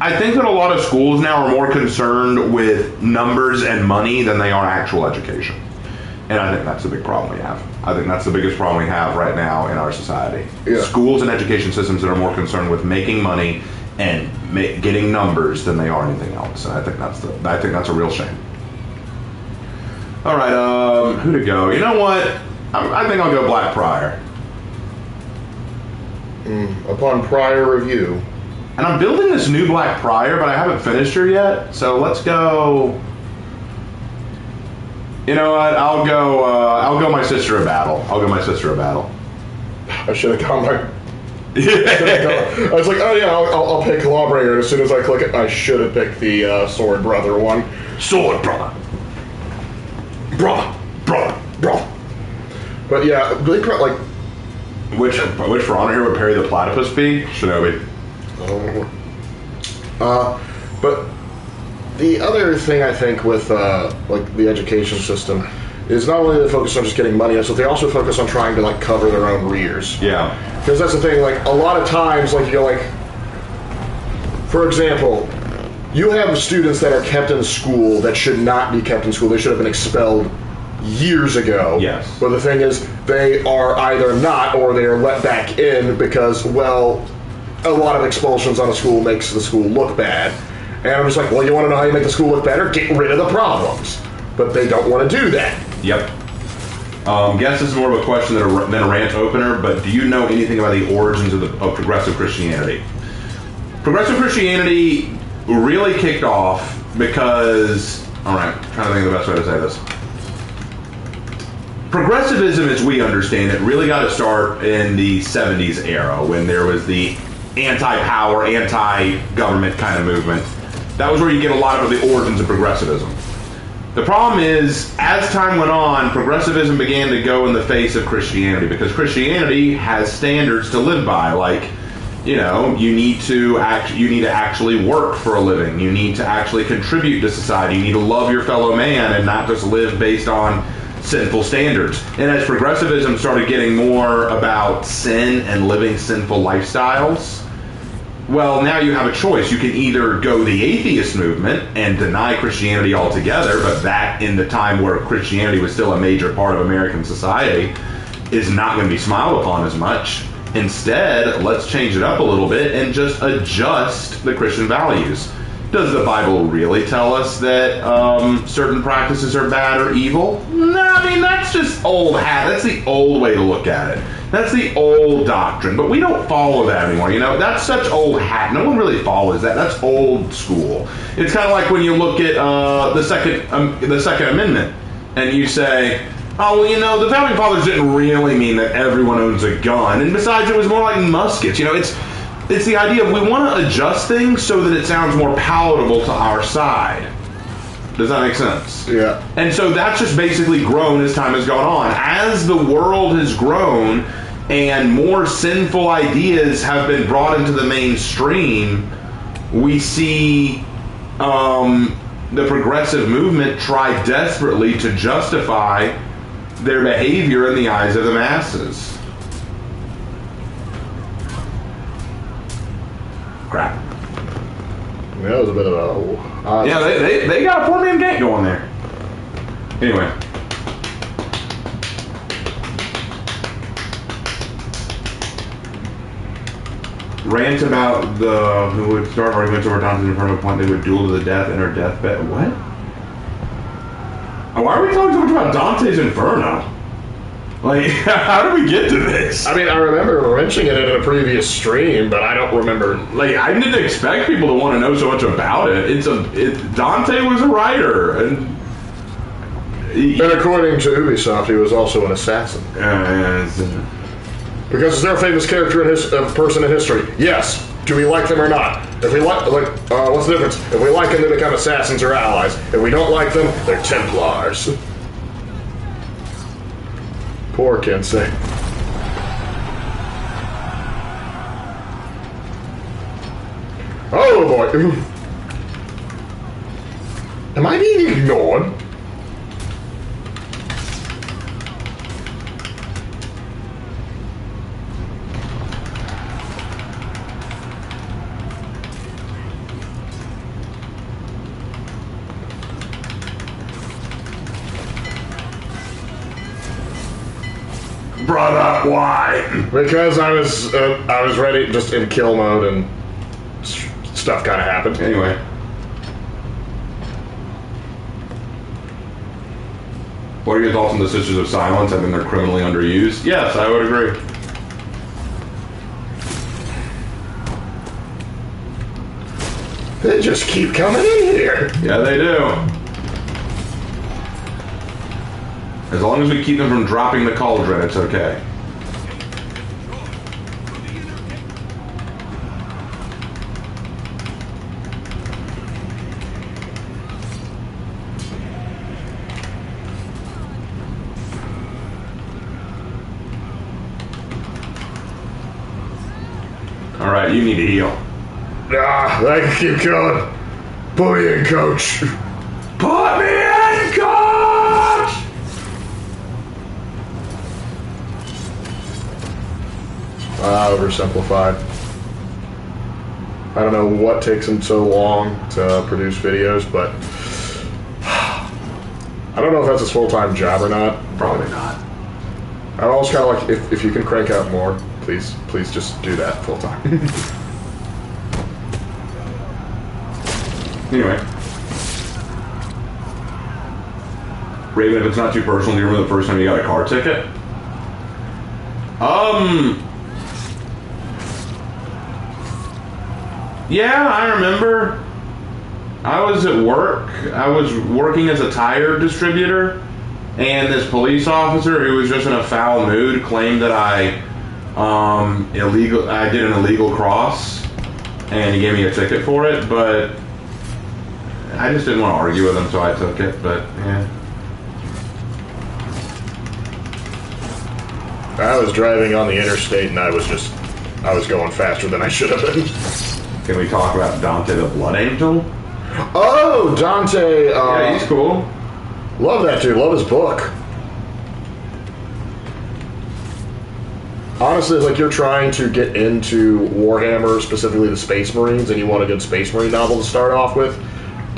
I think that a lot of schools now are more concerned with numbers and money than they are actual education. And I think that's the big problem we have. I think that's the biggest problem we have right now in our society. Yeah. Schools and education systems that are more concerned with making money and getting numbers than they are anything else. And I think that's a real shame. All right, who to go? You know what? I think I'll go Black Prior. Upon prior review. And I'm building this new Black Prior, but I haven't finished her yet. So let's go. You know what? I'll go my Sister of Battle. I should have gone my. I was like, oh yeah, I'll pick Lawbringer. And as soon as I click it, I should have picked the Sword Brother one. Sword Brother. Brother. But yeah, really like. Which for honor here would parry the platypus be? Shinobi. But the other thing I think with like the education system is not only they focus on just getting money, but they also focus on trying to like cover their own rears. Yeah. Because that's the thing. Like a lot of times, like you go like, for example, you have students that are kept in school that should not be kept in school. They should have been expelled years ago. Yes. But the thing is, they are either not or they are let back in because, well, a lot of expulsions on a school makes the school look bad. And I'm just like, well, you want to know how you make the school look better? Get rid of the problems. But they don't want to do that. Yep. Guess this is more of a question than a rant opener, but do you know anything about the origins of progressive Christianity? Progressive Christianity really kicked off because, all right, I'm trying to think of the best way to say this. Progressivism, as we understand it, really got to start in the 70s era when there was the anti-power, anti-government kind of movement. That was where you get a lot of the origins of progressivism. The problem is, as time went on, progressivism began to go in the face of Christianity, because Christianity has standards to live by, like, you know, you need to actually work for a living. You need to actually contribute to society. You need to love your fellow man and not just live based on sinful standards. And as progressivism started getting more about sin and living sinful lifestyles, well, now you have a choice. You can either go the atheist movement and deny Christianity altogether, but that in the time where Christianity was still a major part of American society is not going to be smiled upon as much. Instead, let's change it up a little bit and just adjust the Christian values. Does the Bible really tell us that certain practices are bad or evil? No, I mean, that's just old hat. That's the old way to look at it. That's the old doctrine, but we don't follow that anymore. You know, that's such old hat. No one really follows that. That's old school. It's kind of like when you look at the Second Amendment, and you say, oh, well, you know, the Founding Fathers didn't really mean that everyone owns a gun, and besides, it was more like muskets. You know, it's the idea of we want to adjust things so that it sounds more palatable to our side. Does that make sense? Yeah. And so that's just basically grown as time has gone on. As the world has grown and more sinful ideas have been brought into the mainstream, we see the progressive movement try desperately to justify their behavior in the eyes of the masses. Crap. That was a bit of a... yeah, they got a 4-man gang going there. Anyway. Rant about the who would start arguments over Dante's Inferno point they would duel to the death in her deathbed. What? Why are we talking so much about Dante's Inferno? Like, how do we get to this? I mean, I remember mentioning it in a previous stream, but I don't remember. Like, I didn't expect people to want to know so much about it. Dante was a writer, and according to Ubisoft, he was also an assassin. Because it's their famous character in person in history. Yes. Do we like them or not? If we like, what's the difference? If we like them, they become assassins or allies. If we don't like them, they're Templars. Poor Kensei. Oh boy. Am I being ignored? Brought up why? Because I was ready, just in kill mode, and stuff kind of happened. Anyway. What are your thoughts on the Sisters of Silence? I think they're criminally underused. Yes, I would agree. They just keep coming in here. Yeah, they do. As long as we keep them from dropping the cauldron, it's okay. Alright, you need to heal. I can keep going. Put me in, coach. Put me in, coach! Oversimplified. I don't know what takes him so long to produce videos, but I don't know if that's his full-time job or not. Probably not. I'm always kind of like, if you can crank out more, please just do that full-time. Anyway. Raven, if it's not too personal, do you remember the first time you got a car ticket? Yeah, I remember. I was at work. I was working as a tire distributor, and this police officer who was just in a foul mood claimed that I illegal. I did an illegal cross, and he gave me a ticket for it, but I just didn't want to argue with him, so I took it. But yeah. I was driving on the interstate, and I was going faster than I should have been. Can we talk about Dante the Blood Angel? Oh, Dante. Yeah, he's cool. Love that dude. Love his book. Honestly, it's like you're trying to get into Warhammer, specifically the Space Marines, and you want a good Space Marine novel to start off with.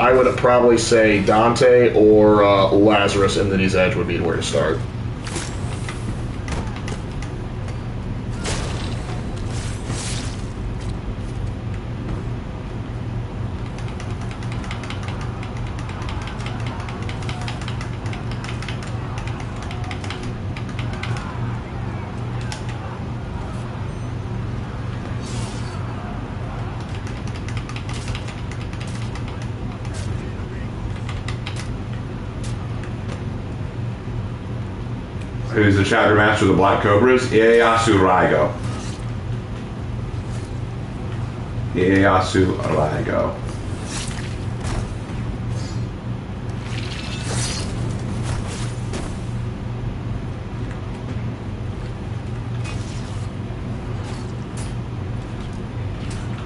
I would probably say Dante or Lazarus in Lineage Edge would be where to start. Who's the chapter master of the Black Cobras? Ieyasu Raigo. Ieyasu Raigo.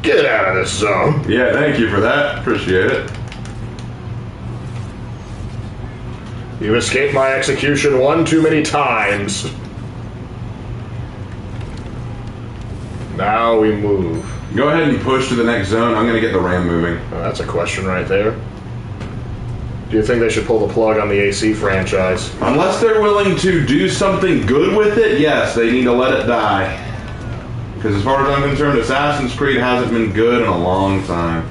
Get out of this zone. Yeah, thank you for that. Appreciate it. You've escaped my execution one too many times. Now we move. Go ahead and push to the next zone. I'm going to get the ram moving. Oh, that's a question right there. Do you think they should pull the plug on the AC franchise? Unless they're willing to do something good with it, yes, they need to let it die. Because as far as I'm concerned, Assassin's Creed hasn't been good in a long time.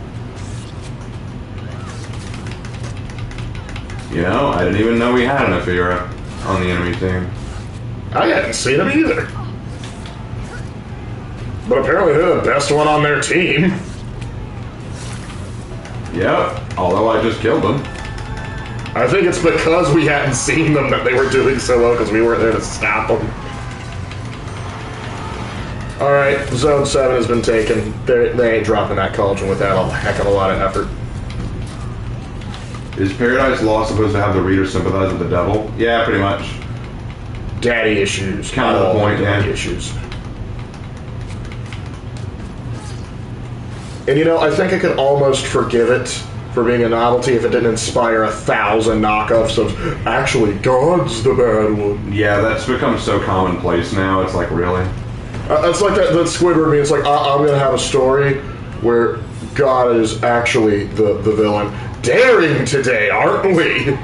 You know, I didn't even know we had an Aphira on the enemy team. I hadn't seen him either. But apparently they're the best one on their team. Yep, although I just killed them. I think it's because we hadn't seen them that they were doing so well, because we weren't there to stop them. Alright, Zone 7 has been taken. They ain't dropping that cauldron without a heck of a lot of effort. Is Paradise Lost supposed to have the reader sympathize with the devil? Yeah, pretty much. Daddy issues. Kind of the point, daddy yeah. issues. And you know, I think I could almost forgive it for being a novelty if it didn't inspire 1,000 knockoffs of actually God's the bad one. Yeah, that's become so commonplace now. It's like, really? It's like that Squidward meme. It's like, I'm going to have a story where God is actually the villain. Daring today, aren't we?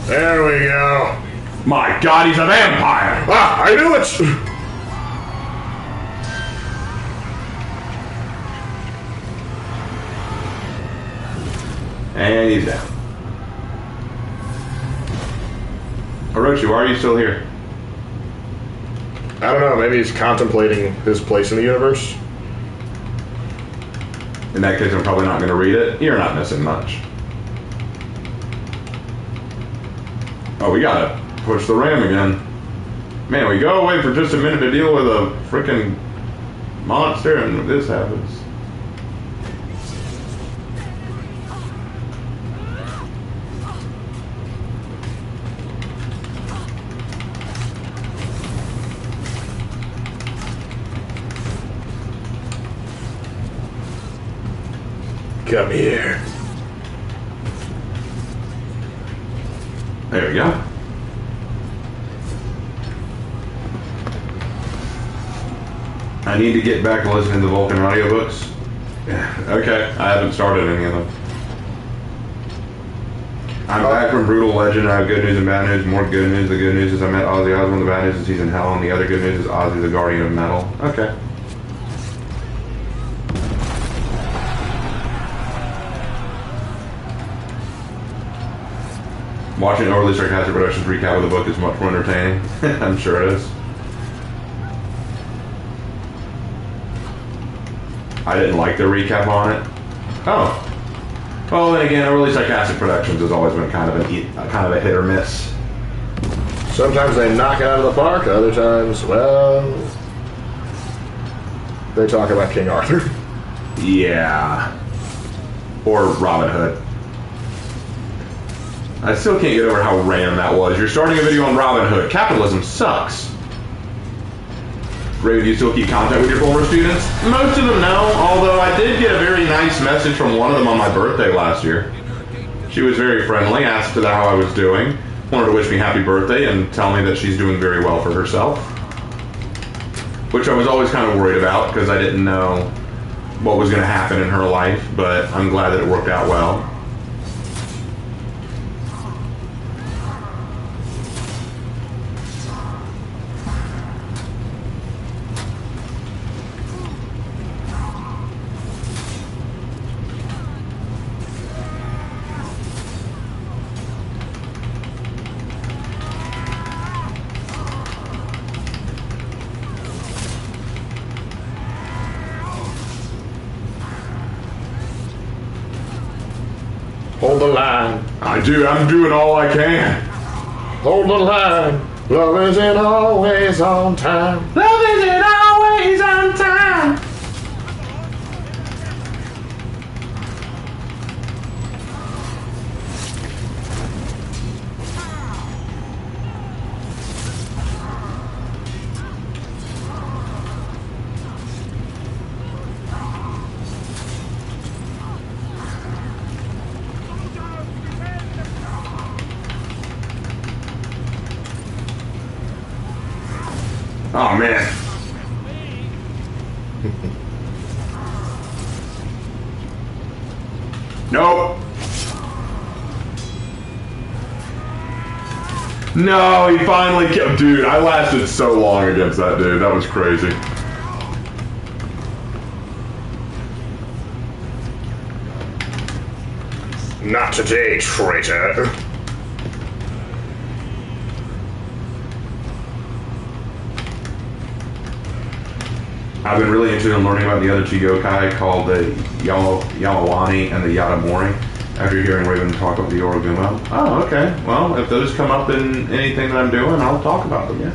There we go. My God, he's a vampire! Ah, I knew it! And he's down. Orochi, why are you still here? I don't know, maybe he's contemplating his place in the universe. In that case, I'm probably not going to read it. You're not missing much. Oh, we gotta push the ram again. Man, we go away for just a minute to deal with a freaking monster, and this happens. Come here. There we go. I need to get back to listening to the Vulcan audiobooks. Okay, I haven't started any of them. I'm back from Brutal Legend. I have good news and bad news. More good news. The good news is I met Ozzy Osbourne. The bad news is he's in hell. And the other good news is Ozzy the Guardian of Metal. Okay. Watching Overly Sarcastic Productions recap of the book is much more entertaining. I'm sure it is. I didn't like their recap on it. Oh. Well, then again, Overly Sarcastic Productions has always been kind of a hit or miss. Sometimes they knock it out of the park, other times, well, they talk about King Arthur. Yeah. Or Robin Hood. I still can't get over how random that was. You're starting a video on Robin Hood. Capitalism sucks. Ray, do you still keep contact with your former students? Most of them no, although I did get a very nice message from one of them on my birthday last year. She was very friendly, asked how I was doing, wanted to wish me happy birthday and tell me that she's doing very well for herself. Which I was always kind of worried about because I didn't know what was going to happen in her life, but I'm glad that it worked out well. Hold the line. I'm doing all I can. Hold the line. Love isn't always on time. Love isn't always on time. Oh man. Nope. No, he finally killed. Dude, I lasted so long against that dude. That was crazy. Not today, traitor. I've been really interested in learning about the other two yokai called the Yamawani and the Yatamori after hearing Raven talk about the Yoroguma. Oh, okay. Well, if those come up in anything that I'm doing, I'll talk about them, yeah.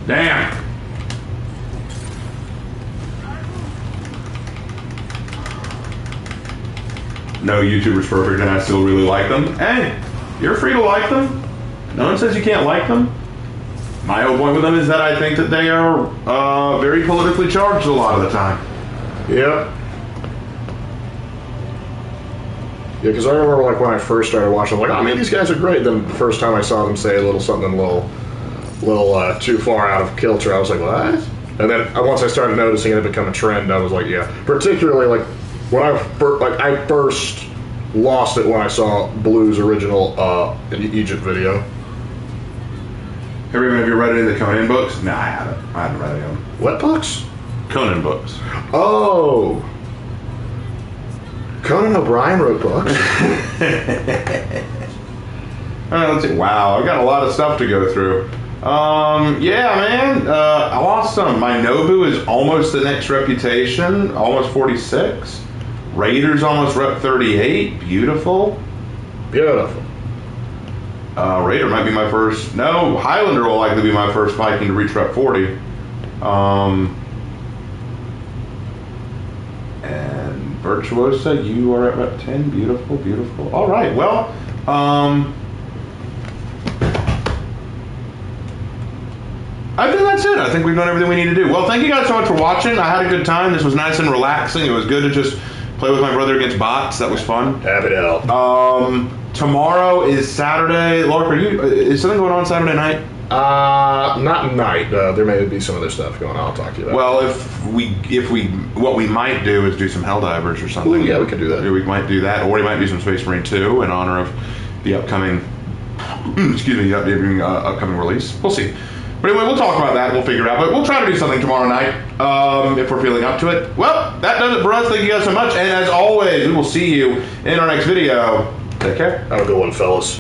Damn. No YouTuber's perfect and I still really like them. Hey, you're free to like them. No one says you can't like them. My whole point with them is that I think that they are very politically charged a lot of the time. Yep. Yeah, because I remember like when I first started watching, I'm like, oh man, these guys are great. Then the first time I saw them say a little something a little too far out of kilter, I was like, what? And then once I started noticing it become a trend, I was like, yeah. Particularly like when I first lost it when I saw Blue's original Egypt video. Have you read any of the Conan books? No, I haven't. I haven't read any of them. What books? Conan books. Oh. Conan O'Brien wrote books. Let's see. Wow, I got a lot of stuff to go through. Yeah, man. I lost some. My Nobu is almost the next reputation, almost 46. Raiders almost rep 38. Beautiful. Beautiful. Raider might be my first. No, Highlander will likely be my first Viking to reach rep 40. And Virtuosa, you are at rep 10. Beautiful, beautiful. All right. Well, I think that's it. I think we've done everything we need to do. Well, thank you guys so much for watching. I had a good time. This was nice and relaxing. It was good to just play with my brother against bots. That was fun. Happy to help. Tomorrow is Saturday. Lark, is something going on Saturday night? Not night. There may be some other stuff going on. I'll talk to you about. Well, what we might do is do some Helldivers or something. Ooh, yeah, we could do that. We might do that, or we might do some Space Marine 2 in honor of the upcoming, upcoming release. We'll see. But anyway, we'll talk about that. We'll figure it out. But we'll try to do something tomorrow night if we're feeling up to it. Well, that does it for us. Thank you guys so much. And as always, we will see you in our next video. Take care. Have a good one, fellas.